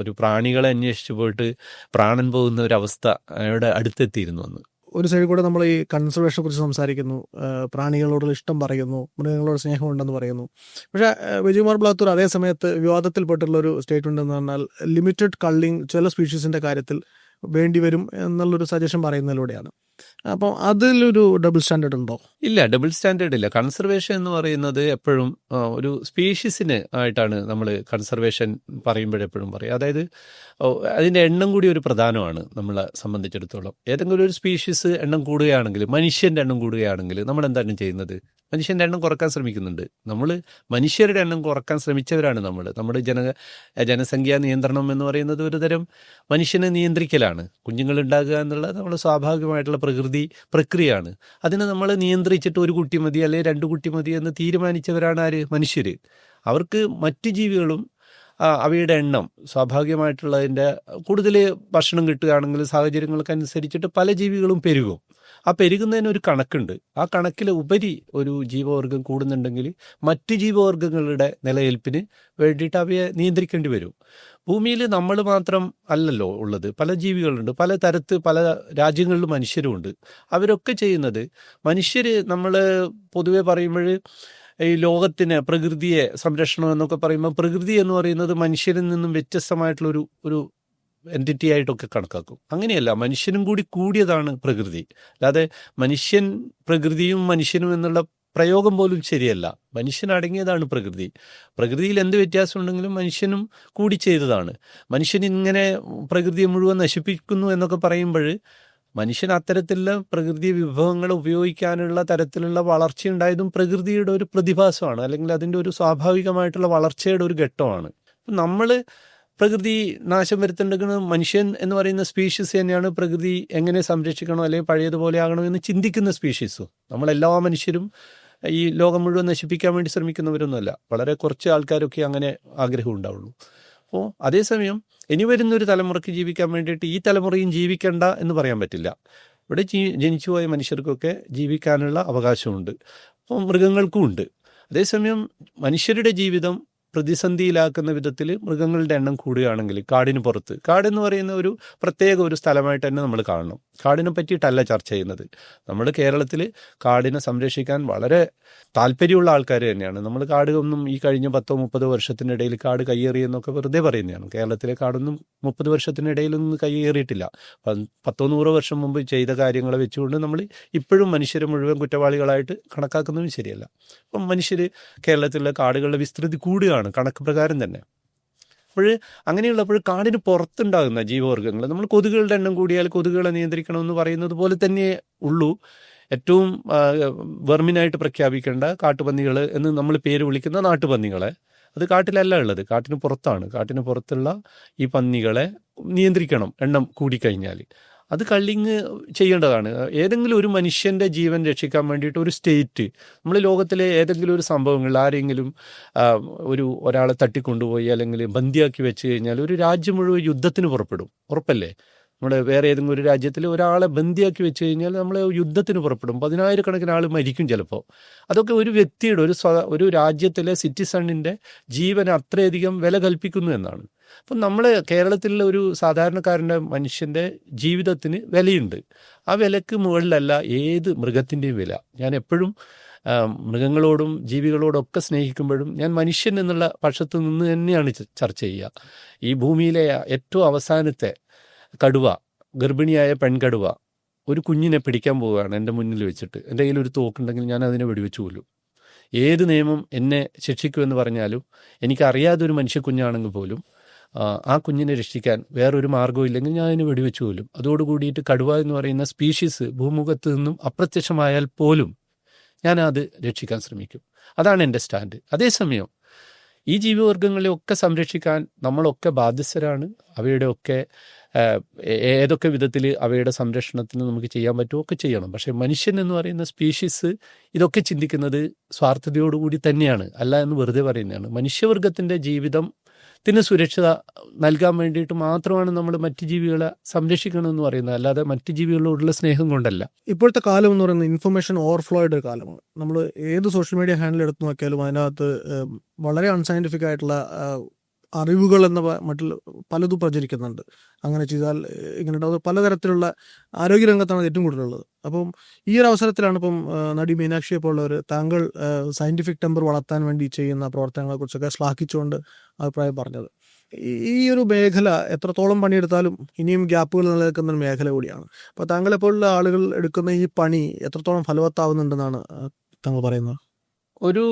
ഒരു പ്രാണികളെ അന്വേഷിച്ച് പോയിട്ട് പ്രാണൻ പോകുന്ന ഒരവസ്ഥ അവിടെ അടുത്തെത്തിയിരുന്നു അന്ന്. ഒരു സൈഡിൽ കൂടെ നമ്മൾ ഈ കൺസർവേഷനെ കുറിച്ച് സംസാരിക്കുന്നു, പ്രാണികളോടുള്ള ഇഷ്ടം പറയുന്നു, മൃഗങ്ങളോട് സ്നേഹമുണ്ടെന്ന് പറയുന്നു. പക്ഷേ വിജയകുമാർ ബ്ലാത്തൂർ അതേ സമയത്ത് വിവാദത്തിൽപ്പെട്ടുള്ള ഒരു സ്റ്റേറ്റ്മെന്റ് എന്ന് പറഞ്ഞാൽ ലിമിറ്റഡ് കള്ളിങ് ചില സ്പീഷീസിന്റെ കാര്യത്തിൽ വേണ്ടിവരും എന്നുള്ളൊരു സജഷൻ പറയുന്നതിലൂടെയാണ്. അപ്പം അതിലൊരു ഡബിൾ സ്റ്റാൻഡേർഡ് ഉണ്ടോ? ഇല്ല, ഡബിൾ സ്റ്റാൻഡേർഡ് ഇല്ല. കൺസർവേഷൻ എന്ന് പറയുന്നത് എപ്പോഴും ഒരു സ്പീഷീസിന് ആയിട്ടാണ് നമ്മൾ കൺസർവേഷൻ പറയുമ്പോഴെപ്പോഴും പറയും. അതായത് അതിൻ്റെ എണ്ണം കൂടി ഒരു പ്രധാനമാണ് നമ്മളെ സംബന്ധിച്ചിടത്തോളം. ഏതെങ്കിലും ഒരു സ്പീഷീസ് എണ്ണം കൂടുകയാണെങ്കിൽ, മനുഷ്യൻ്റെ എണ്ണം കൂടുകയാണെങ്കിൽ നമ്മൾ എന്താണ് ചെയ്യുന്നത്? മനുഷ്യൻ്റെ എണ്ണം കുറക്കാൻ ശ്രമിക്കുന്നുണ്ട്. നമ്മൾ മനുഷ്യരുടെ എണ്ണം കുറക്കാൻ ശ്രമിച്ചവരാണ് നമ്മുടെ ജനസംഖ്യാ നിയന്ത്രണം എന്ന് പറയുന്നത് ഒരു തരം മനുഷ്യനെ നിയന്ത്രിക്കലാണ്. കുഞ്ഞുങ്ങൾ ഉണ്ടാകുക എന്നുള്ളത് നമ്മൾ സ്വാഭാവികമായിട്ടുള്ള പ്രക്രിയയാണ്. അതിനെ നമ്മൾ നിയന്ത്രിച്ചിട്ട് 1 കുട്ടി മതി അല്ലെങ്കിൽ 2 കുട്ടി മതി എന്ന് തീരുമാനിച്ചവരാണ് ആര്? മനുഷ്യർ. അവർക്ക് മറ്റു ജീവികളും അവയുടെ എണ്ണം സ്വാഭാവികമായിട്ടുള്ളതിൻ്റെ കൂടുതൽ ഭക്ഷണം കിട്ടുകയാണെങ്കിൽ സാഹചര്യങ്ങൾക്കനുസരിച്ചിട്ട് പല ജീവികളും പെരുകും. ആ പെരുകുന്നതിനൊരു കണക്കുണ്ട്. ആ കണക്കിൽ ഉപരി ഒരു ജീവവർഗം കൂടുന്നുണ്ടെങ്കിൽ മറ്റ് ജീവവർഗങ്ങളുടെ നിലനിൽപ്പിന് വേണ്ടിയിട്ട് അവയെ നിയന്ത്രിക്കേണ്ടി വരും. ഭൂമിയിൽ നമ്മൾ മാത്രം അല്ലല്ലോ ഉള്ളത്, പല ജീവികളുണ്ട്, പല രാജ്യങ്ങളിലും മനുഷ്യരുമുണ്ട്. അവരൊക്കെ ചെയ്യുന്നത്, മനുഷ്യർ നമ്മൾ പൊതുവെ പറയുമ്പോൾ ഈ ലോകത്തിന് പ്രകൃതിയെ സംരക്ഷണം എന്നൊക്കെ പറയുമ്പോൾ പ്രകൃതി എന്ന് പറയുന്നത് മനുഷ്യരിൽ നിന്നും വ്യത്യസ്തമായിട്ടുള്ള ഒരു എൻറ്റിറ്റി ആയിട്ടൊക്കെ കണക്കാക്കും. അങ്ങനെയല്ല, മനുഷ്യനും കൂടി കൂടിയതാണ് പ്രകൃതി. അല്ലാതെ പ്രകൃതിയും മനുഷ്യനും എന്നുള്ള പ്രയോഗം പോലും ശരിയല്ല. മനുഷ്യനടങ്ങിയതാണ് പ്രകൃതി. പ്രകൃതിയിൽ എന്ത് വ്യത്യാസം ഉണ്ടെങ്കിലും മനുഷ്യനും കൂടി ചെയ്തതാണ്. മനുഷ്യൻ ഇങ്ങനെ പ്രകൃതിയെ മുഴുവൻ നശിപ്പിക്കുന്നു എന്നൊക്കെ പറയുമ്പോൾ മനുഷ്യൻ അത്തരത്തിലുള്ള പ്രകൃതി വിഭവങ്ങൾ ഉപയോഗിക്കാനുള്ള തരത്തിലുള്ള വളർച്ചയുണ്ടായതും പ്രകൃതിയുടെ ഒരു പ്രതിഭാസമാണ്, അല്ലെങ്കിൽ അതിൻ്റെ ഒരു സ്വാഭാവികമായിട്ടുള്ള വളർച്ചയുടെ ഒരു ഘട്ടമാണ്. നമ്മൾ പ്രകൃതി നാശം വരുത്തേണ്ടത് മനുഷ്യൻ എന്ന് പറയുന്ന സ്പീഷീസ് തന്നെയാണ് പ്രകൃതി എങ്ങനെ സംരക്ഷിക്കണോ അല്ലെങ്കിൽ പഴയതുപോലെ ആകണോ എന്ന് ചിന്തിക്കുന്ന സ്പീഷീസും. നമ്മളെല്ലാ മനുഷ്യരും ഈ ലോകം മുഴുവൻ നശിപ്പിക്കാൻ വേണ്ടി ശ്രമിക്കുന്നവരൊന്നുമല്ല. വളരെ കുറച്ച് ആൾക്കാരൊക്കെ അങ്ങനെ ആഗ്രഹം ഉണ്ടാവുള്ളൂ. അപ്പോൾ അതേസമയം ഇനി വരുന്നൊരു തലമുറയ്ക്ക് ജീവിക്കാൻ വേണ്ടിയിട്ട് ഈ തലമുറയും ജീവിക്കണ്ട എന്ന് പറയാൻ പറ്റില്ല. ഇവിടെ ജനിച്ചുപോയ മനുഷ്യർക്കൊക്കെ ജീവിക്കാനുള്ള അവകാശമുണ്ട്, അപ്പോൾ മൃഗങ്ങൾക്കും ഉണ്ട്. അതേസമയം മനുഷ്യരുടെ ജീവിതം പ്രതിസന്ധിയിലാക്കുന്ന വിധത്തിൽ മൃഗങ്ങളുടെ എണ്ണം കൂടുകയാണെങ്കിൽ കാടിന് പുറത്ത്, കാടെന്ന് പറയുന്ന ഒരു പ്രത്യേക ഒരു സ്ഥലമായിട്ട് തന്നെ നമ്മൾ കാണണം. കാടിനെ പറ്റിയിട്ടല്ല ചർച്ച ചെയ്യുന്നത്. നമ്മൾ കേരളത്തിൽ കാടിനെ സംരക്ഷിക്കാൻ വളരെ താല്പര്യമുള്ള ആൾക്കാർ തന്നെയാണ്. നമ്മൾ കാട് ഒന്നും ഈ കഴിഞ്ഞ 10-30 വർഷത്തിനിടയിൽ കാട് കയ്യേറിയെന്നൊക്കെ വെറുതെ പറയുന്നതാണ്. കേരളത്തിലെ കാടൊന്നും 30 വർഷത്തിനിടയിലൊന്നും കയ്യേറിയിട്ടില്ല. 10-100 വർഷം മുമ്പ് ചെയ്ത കാര്യങ്ങളെ വെച്ചുകൊണ്ട് നമ്മൾ ഇപ്പോഴും മനുഷ്യരെ മുഴുവൻ കുറ്റവാളികളായിട്ട് കണക്കാക്കുന്നതും ശരിയല്ല. അപ്പം മനുഷ്യർ കേരളത്തിലെ കാടുകളുടെ വിസ്തൃതി കൂടുകയാണ് കണക്ക് പ്രകാരം തന്നെ. അപ്പോൾ അങ്ങനെയുള്ളപ്പോൾ കാടിന് പുറത്തുണ്ടാകുന്ന ജീവവർഗ്ഗങ്ങൾ, നമ്മൾ കൊതുകുകളുടെ എണ്ണം കൂടിയാൽ കൊതുകുകളെ നിയന്ത്രിക്കണമെന്ന് പറയുന്നത് പോലെ തന്നെ ഉള്ളൂ. ഏറ്റവും വെർമിനായിട്ട് പ്രഖ്യാപിക്കേണ്ട കാട്ടുപന്നികൾ എന്ന് നമ്മൾ പേര് വിളിക്കുന്ന നാട്ടുപന്നികളെ, അത് കാട്ടിലല്ല ഉള്ളത്, കാട്ടിന് പുറത്താണ്. കാട്ടിന് പുറത്തുള്ള ഈ പന്നികളെ നിയന്ത്രിക്കണം എണ്ണം കൂടിക്കഴിഞ്ഞാൽ. അത് കള്ളിങ് ചെയ്യേണ്ടതാണ്. ഏതെങ്കിലും ഒരു മനുഷ്യൻ്റെ ജീവൻ രക്ഷിക്കാൻ വേണ്ടിയിട്ട് ഒരു സ്റ്റേറ്റ്, നമ്മൾ ലോകത്തിലെ ഏതെങ്കിലും ഒരു സംഭവങ്ങൾ ആരെങ്കിലും ഒരാളെ തട്ടിക്കൊണ്ടുപോയി അല്ലെങ്കിൽ ബന്ദിയാക്കി വെച്ച് കഴിഞ്ഞാൽ ഒരു രാജ്യം മുഴുവൻ യുദ്ധത്തിന് പുറപ്പെടും. ഉറപ്പല്ലേ? നമ്മുടെ വേറെ ഏതെങ്കിലും ഒരു രാജ്യത്തിൽ ഒരാളെ ബന്ദിയാക്കി വെച്ച് കഴിഞ്ഞാൽ നമ്മൾ യുദ്ധത്തിന് പുറപ്പെടും. 10,000-കണക്കിന് ആൾ മരിക്കും ചിലപ്പോൾ. അതൊക്കെ ഒരു വ്യക്തിയുടെ ഒരു രാജ്യത്തിലെ സിറ്റിസണിൻ്റെ ജീവന് അത്രയധികം വില കൽപ്പിക്കുന്നു എന്നാണ്. അപ്പം നമ്മൾ കേരളത്തിലുള്ള ഒരു സാധാരണക്കാരൻ്റെ മനുഷ്യൻ്റെ ജീവിതത്തിന് വിലയുണ്ട്. ആ വിലക്ക് മുകളിലല്ല ഏത് മൃഗത്തിൻ്റെയും വില. ഞാൻ എപ്പോഴും മൃഗങ്ങളോടും ജീവികളോടൊക്കെ സ്നേഹിക്കുമ്പോഴും ഞാൻ മനുഷ്യൻ എന്നുള്ള പക്ഷത്ത് നിന്ന് തന്നെയാണ് ചർച്ച ചെയ്യുക. ഈ ഭൂമിയിലെ ഏറ്റവും അവസാനത്തെ കടുവ, ഗർഭിണിയായ പെൺകടുവ ഒരു കുഞ്ഞിനെ പിടിക്കാൻ പോവുകയാണ് എൻ്റെ മുന്നിൽ വെച്ചിട്ട്. എൻ്റെ കയ്യിൽ ഒരു തോക്കുണ്ടെങ്കിൽ ഞാൻ അതിനെ വെടിവെച്ച് കൊല്ലും. ഏത് നിയമം എന്നെ ശിക്ഷിക്കുമെന്ന് പറഞ്ഞാലും എനിക്കറിയാതൊരു മനുഷ്യ കുഞ്ഞാണെങ്കിൽ പോലും ആ കുഞ്ഞിനെ രക്ഷിക്കാൻ വേറൊരു മാർഗ്ഗവും ഇല്ലെങ്കിൽ ഞാൻ അതിനെ വെടിവെച്ച് കൊല്ലും. അതോടുകൂടിയിട്ട് കടുവ എന്ന് പറയുന്ന സ്പീഷീസ് ഭൂമുഖത്ത് നിന്നും അപ്രത്യക്ഷമായാൽ പോലും ഞാൻ അത് രക്ഷിക്കാൻ ശ്രമിക്കും. അതാണ് എൻ്റെ സ്റ്റാൻഡ്. അതേസമയം ഈ ജീവിവർഗങ്ങളെയൊക്കെ സംരക്ഷിക്കാൻ നമ്മളൊക്കെ ബാധ്യസ്ഥരാണ്. അവയുടെയൊക്കെ ഏതൊക്കെ വിധത്തിൽ അവയുടെ സംരക്ഷണത്തിന് നമുക്ക് ചെയ്യാൻ പറ്റുമോ ഒക്കെ ചെയ്യണം. പക്ഷേ മനുഷ്യൻ എന്ന് പറയുന്ന സ്പീഷീസ് ഇതൊക്കെ ചിന്തിക്കുന്നത് സ്വാർത്ഥതയോടുകൂടി തന്നെയാണ്, അല്ല എന്ന് വെറുതെ പറയുന്നതാണ്. മനുഷ്യവർഗത്തിൻ്റെ ജീവിതത്തിന് സുരക്ഷ നൽകാൻ വേണ്ടിയിട്ട് മാത്രമാണ് നമ്മൾ മറ്റ് ജീവികളെ സംരക്ഷിക്കണമെന്ന് പറയുന്നത്, അല്ലാതെ മറ്റ് ജീവികളോടുള്ള സ്നേഹം കൊണ്ടല്ല. ഇപ്പോഴത്തെ കാലം എന്ന് പറയുന്നത് ഇൻഫർമേഷൻ ഓവർഫ്ലോയുടെ ഒരു കാലമാണ്. നമ്മൾ ഏത് സോഷ്യൽ മീഡിയ ഹാൻഡിൽ എടുത്തു നോക്കിയാലും അതിനകത്ത് വളരെ അൺസയൻറ്റിഫിക് ആയിട്ടുള്ള അറിവുകൾ എന്ന മറ്റുള്ള പലതും പ്രചരിക്കുന്നുണ്ട്. അങ്ങനെ ചെയ്താൽ ഇങ്ങനെ പലതരത്തിലുള്ള ആരോഗ്യരംഗത്താണ് ഏറ്റവും കൂടുതലുള്ളത്. അപ്പം ഈ ഒരു അവസരത്തിലാണ് ഇപ്പം നടി മീനാക്ഷിയെ പോലുള്ളവർ താങ്കൾ സയൻറ്റിഫിക് ടെമ്പർ വളർത്താൻ വേണ്ടി ചെയ്യുന്ന പ്രവർത്തനങ്ങളെക്കുറിച്ചൊക്കെ ശ്ലാഘിച്ചുകൊണ്ട് അഭിപ്രായം പറഞ്ഞത്. ഈ ഒരു മേഖല എത്രത്തോളം പണിയെടുത്താലും ഇനിയും ഗ്യാപ്പുകൾ നിലനിൽക്കുന്ന ഒരു മേഖല കൂടിയാണ്. അപ്പോൾ താങ്കളെപ്പോലുള്ള ആളുകൾ എടുക്കുന്ന ഈ പണി എത്രത്തോളം ഫലവത്താവുന്നുണ്ടെന്നാണ് താങ്കൾ പറയുന്നത്? ഒരു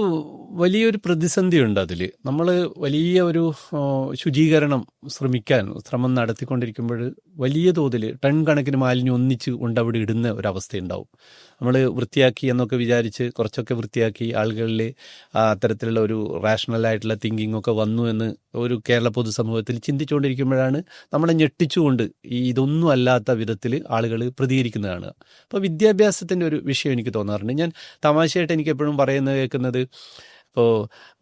വലിയൊരു പ്രതിസന്ധിയുണ്ട് അതിൽ. നമ്മൾ വലിയ ഒരു ശുചീകരണം ശ്രമം നടത്തിക്കൊണ്ടിരിക്കുമ്പോൾ വലിയ തോതിൽ ടൺ കണക്കിന് മാലിന്യം ഒന്നിച്ച് കൊണ്ടവിടെ ഇടുന്ന ഒരവസ്ഥയുണ്ടാവും. നമ്മൾ വൃത്തിയാക്കി എന്നൊക്കെ വിചാരിച്ച് കുറച്ചൊക്കെ വൃത്തിയാക്കി ആളുകളിൽ അത്തരത്തിലുള്ള ഒരു റാഷണലായിട്ടുള്ള തിങ്കിങ് ഒക്കെ വന്നു എന്ന് ഒരു കേരള പൊതുസമൂഹത്തിൽ ചിന്തിച്ചുകൊണ്ടിരിക്കുമ്പോഴാണ് നമ്മളെ ഞെട്ടിച്ചുകൊണ്ട് ഇതൊന്നും അല്ലാത്ത വിധത്തിൽ ആളുകൾ പ്രതികരിക്കുന്നതാണ്. അപ്പോൾ വിദ്യാഭ്യാസത്തിൻ്റെ ഒരു വിഷയം എനിക്ക് തോന്നാറുണ്ട്. ഞാൻ തമാശയായിട്ട് എനിക്ക് എപ്പോഴും പറയുന്നത് കേൾക്കുന്നത്, ഇപ്പോൾ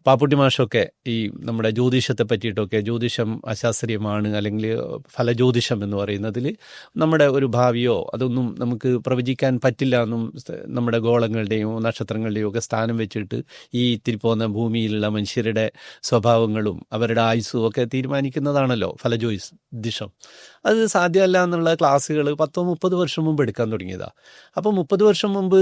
പാപ്പുട്ടി മാഷൊക്കെ ഈ നമ്മുടെ ജ്യോതിഷത്തെ പറ്റിയിട്ടൊക്കെ ജ്യോതിഷം അശാസ്ത്രീയമാണ് അല്ലെങ്കിൽ ഫലജ്യോതിഷം എന്ന് പറയുന്നതിൽ നമ്മുടെ ഒരു ഭാവിയോ അതൊന്നും നമുക്ക് പ്രവചിക്കാൻ പറ്റില്ല എന്നും നമ്മുടെ ഗോളങ്ങളുടെയോ നക്ഷത്രങ്ങളുടെയോ ഒക്കെ സ്ഥാനം വെച്ചിട്ട് ഈ ഇത്തിരി പോകുന്ന ഭൂമിയിലുള്ള മനുഷ്യരുടെ സ്വഭാവങ്ങളും അവരുടെ ആയുസ്സും ഒക്കെ തീരുമാനിക്കുന്നതാണല്ലോ ഫലജ്യോതിഷം. അത് സാധ്യമല്ല എന്നുള്ള ക്ലാസ്സുകൾ 10-30 വർഷം മുമ്പ് എടുക്കാൻ തുടങ്ങിയതാണ്. അപ്പോൾ 30 വർഷം മുമ്പ്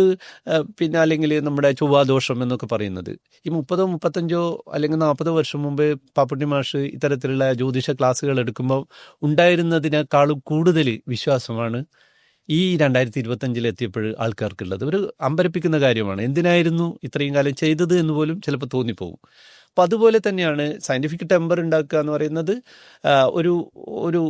പിന്നെ അല്ലെങ്കിൽ നമ്മുടെ ചൊവ്വാദോഷം എന്നൊക്കെ പറയുന്നത് ഈ 30-35 അല്ലെങ്കിൽ 40 വർഷം മുമ്പ് പാപ്പുട്ടി മാഷ് ഇത്തരത്തിലുള്ള ജ്യോതിഷ ക്ലാസ്സുകൾ എടുക്കുമ്പോൾ ഉണ്ടായിരുന്നതിനേക്കാളും കൂടുതൽ വിശ്വാസമാണ് ഈ 2025 എത്തിയപ്പോൾ ആൾക്കാർക്കുള്ളത്. ഒരു അമ്പരപ്പിക്കുന്ന കാര്യമാണ്. എന്തിനായിരുന്നു ഇത്രയും കാലം ചെയ്തത് എന്ന് പോലും ചിലപ്പോൾ തോന്നിപ്പോകും. അപ്പോൾ അതുപോലെ തന്നെയാണ് സയൻറ്റിഫിക് ടെമ്പർ ഉണ്ടാക്കുക എന്ന് പറയുന്നത് ഒരു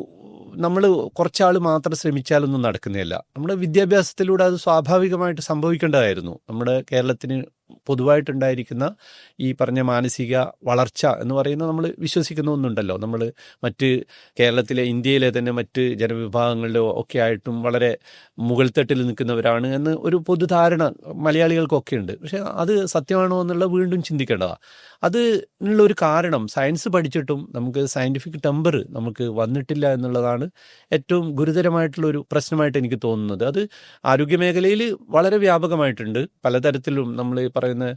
നമ്മൾ കുറച്ചാൾ മാത്രം ശ്രമിച്ചാലൊന്നും നടക്കുന്നില്ല. നമ്മുടെ വിദ്യാഭ്യാസത്തിലൂടെ അത് സ്വാഭാവികമായിട്ട് സംഭവിക്കേണ്ടതായിരുന്നു. നമ്മുടെ കേരളത്തിന് പൊതുവായിട്ടുണ്ടായിരിക്കുന്ന ഈ പറഞ്ഞ മാനസിക വളർച്ച എന്ന് പറയുന്നത് നമ്മൾ വിശ്വസിക്കുന്ന ഒന്നുണ്ടല്ലോ. നമ്മൾ മറ്റ് കേരളത്തിലെ ഇന്ത്യയിലെ തന്നെ മറ്റ് ജനവിഭാഗങ്ങളിലോ ഒക്കെ ആയിട്ടും വളരെ മുകൾത്തട്ടിൽ നിൽക്കുന്നവരാണ് എന്ന് ഒരു പൊതുധാരണ മലയാളികൾക്കൊക്കെ ഉണ്ട്. പക്ഷെ അത് സത്യമാണോ എന്നുള്ള വീണ്ടും ചിന്തിക്കേണ്ടതാണ്. അതിനുള്ളൊരു കാരണം സയൻസ് പഠിച്ചിട്ടും നമുക്ക് സയൻറ്റിഫിക് ടെമ്പർ നമുക്ക് വന്നിട്ടില്ല എന്നുള്ളതാണ് ഏറ്റവും ഗുരുതരമായിട്ടുള്ളൊരു പ്രശ്നമായിട്ട് എനിക്ക് തോന്നുന്നത്. അത് ആരോഗ്യമേഖലയിൽ വളരെ വ്യാപകമായിട്ടുണ്ട്. പലതരത്തിലും നമ്മൾ പറയുന്ന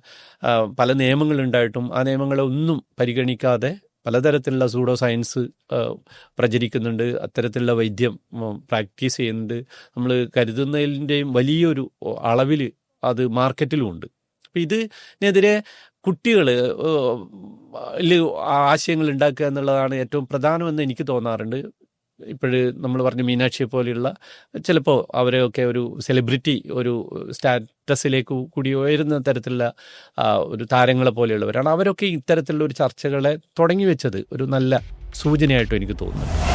പല നിയമങ്ങളുണ്ടായിട്ടും ആ നിയമങ്ങളെ ഒന്നും പരിഗണിക്കാതെ പലതരത്തിലുള്ള സൂഡോ സയൻസ് പ്രചരിക്കുന്നുണ്ട്. അത്തരത്തിലുള്ള വൈദ്യം പ്രാക്ടീസ് ചെയ്യുന്നുണ്ട്. നമ്മൾ കരുതുന്നതിൻ്റെയും വലിയൊരു അളവിൽ അത് മാർക്കറ്റിലും ഉണ്ട്. അപ്പം ഇതിനെതിരെ കുട്ടികൾ ആശയങ്ങൾ ഉണ്ടാക്കുക എന്നുള്ളതാണ് ഏറ്റവും പ്രധാനമെന്ന് എനിക്ക് തോന്നാറുണ്ട്. ഇപ്പോഴ് നമ്മൾ പറഞ്ഞ മീനാക്ഷിയെ പോലെയുള്ള ചിലപ്പോൾ അവരെയൊക്കെ ഒരു സെലിബ്രിറ്റി ഒരു സ്റ്റാറ്റസിലേക്ക് കൂടി ഉയരുന്ന തരത്തിലുള്ള ഒരു താരങ്ങളെ പോലെയുള്ളവരാണ്. അവരൊക്കെ ഇത്തരത്തിലുള്ള ഒരു ചർച്ചകളെ തുടങ്ങി വെച്ചത് ഒരു നല്ല സൂചനയായിട്ടും എനിക്ക് തോന്നുന്നു.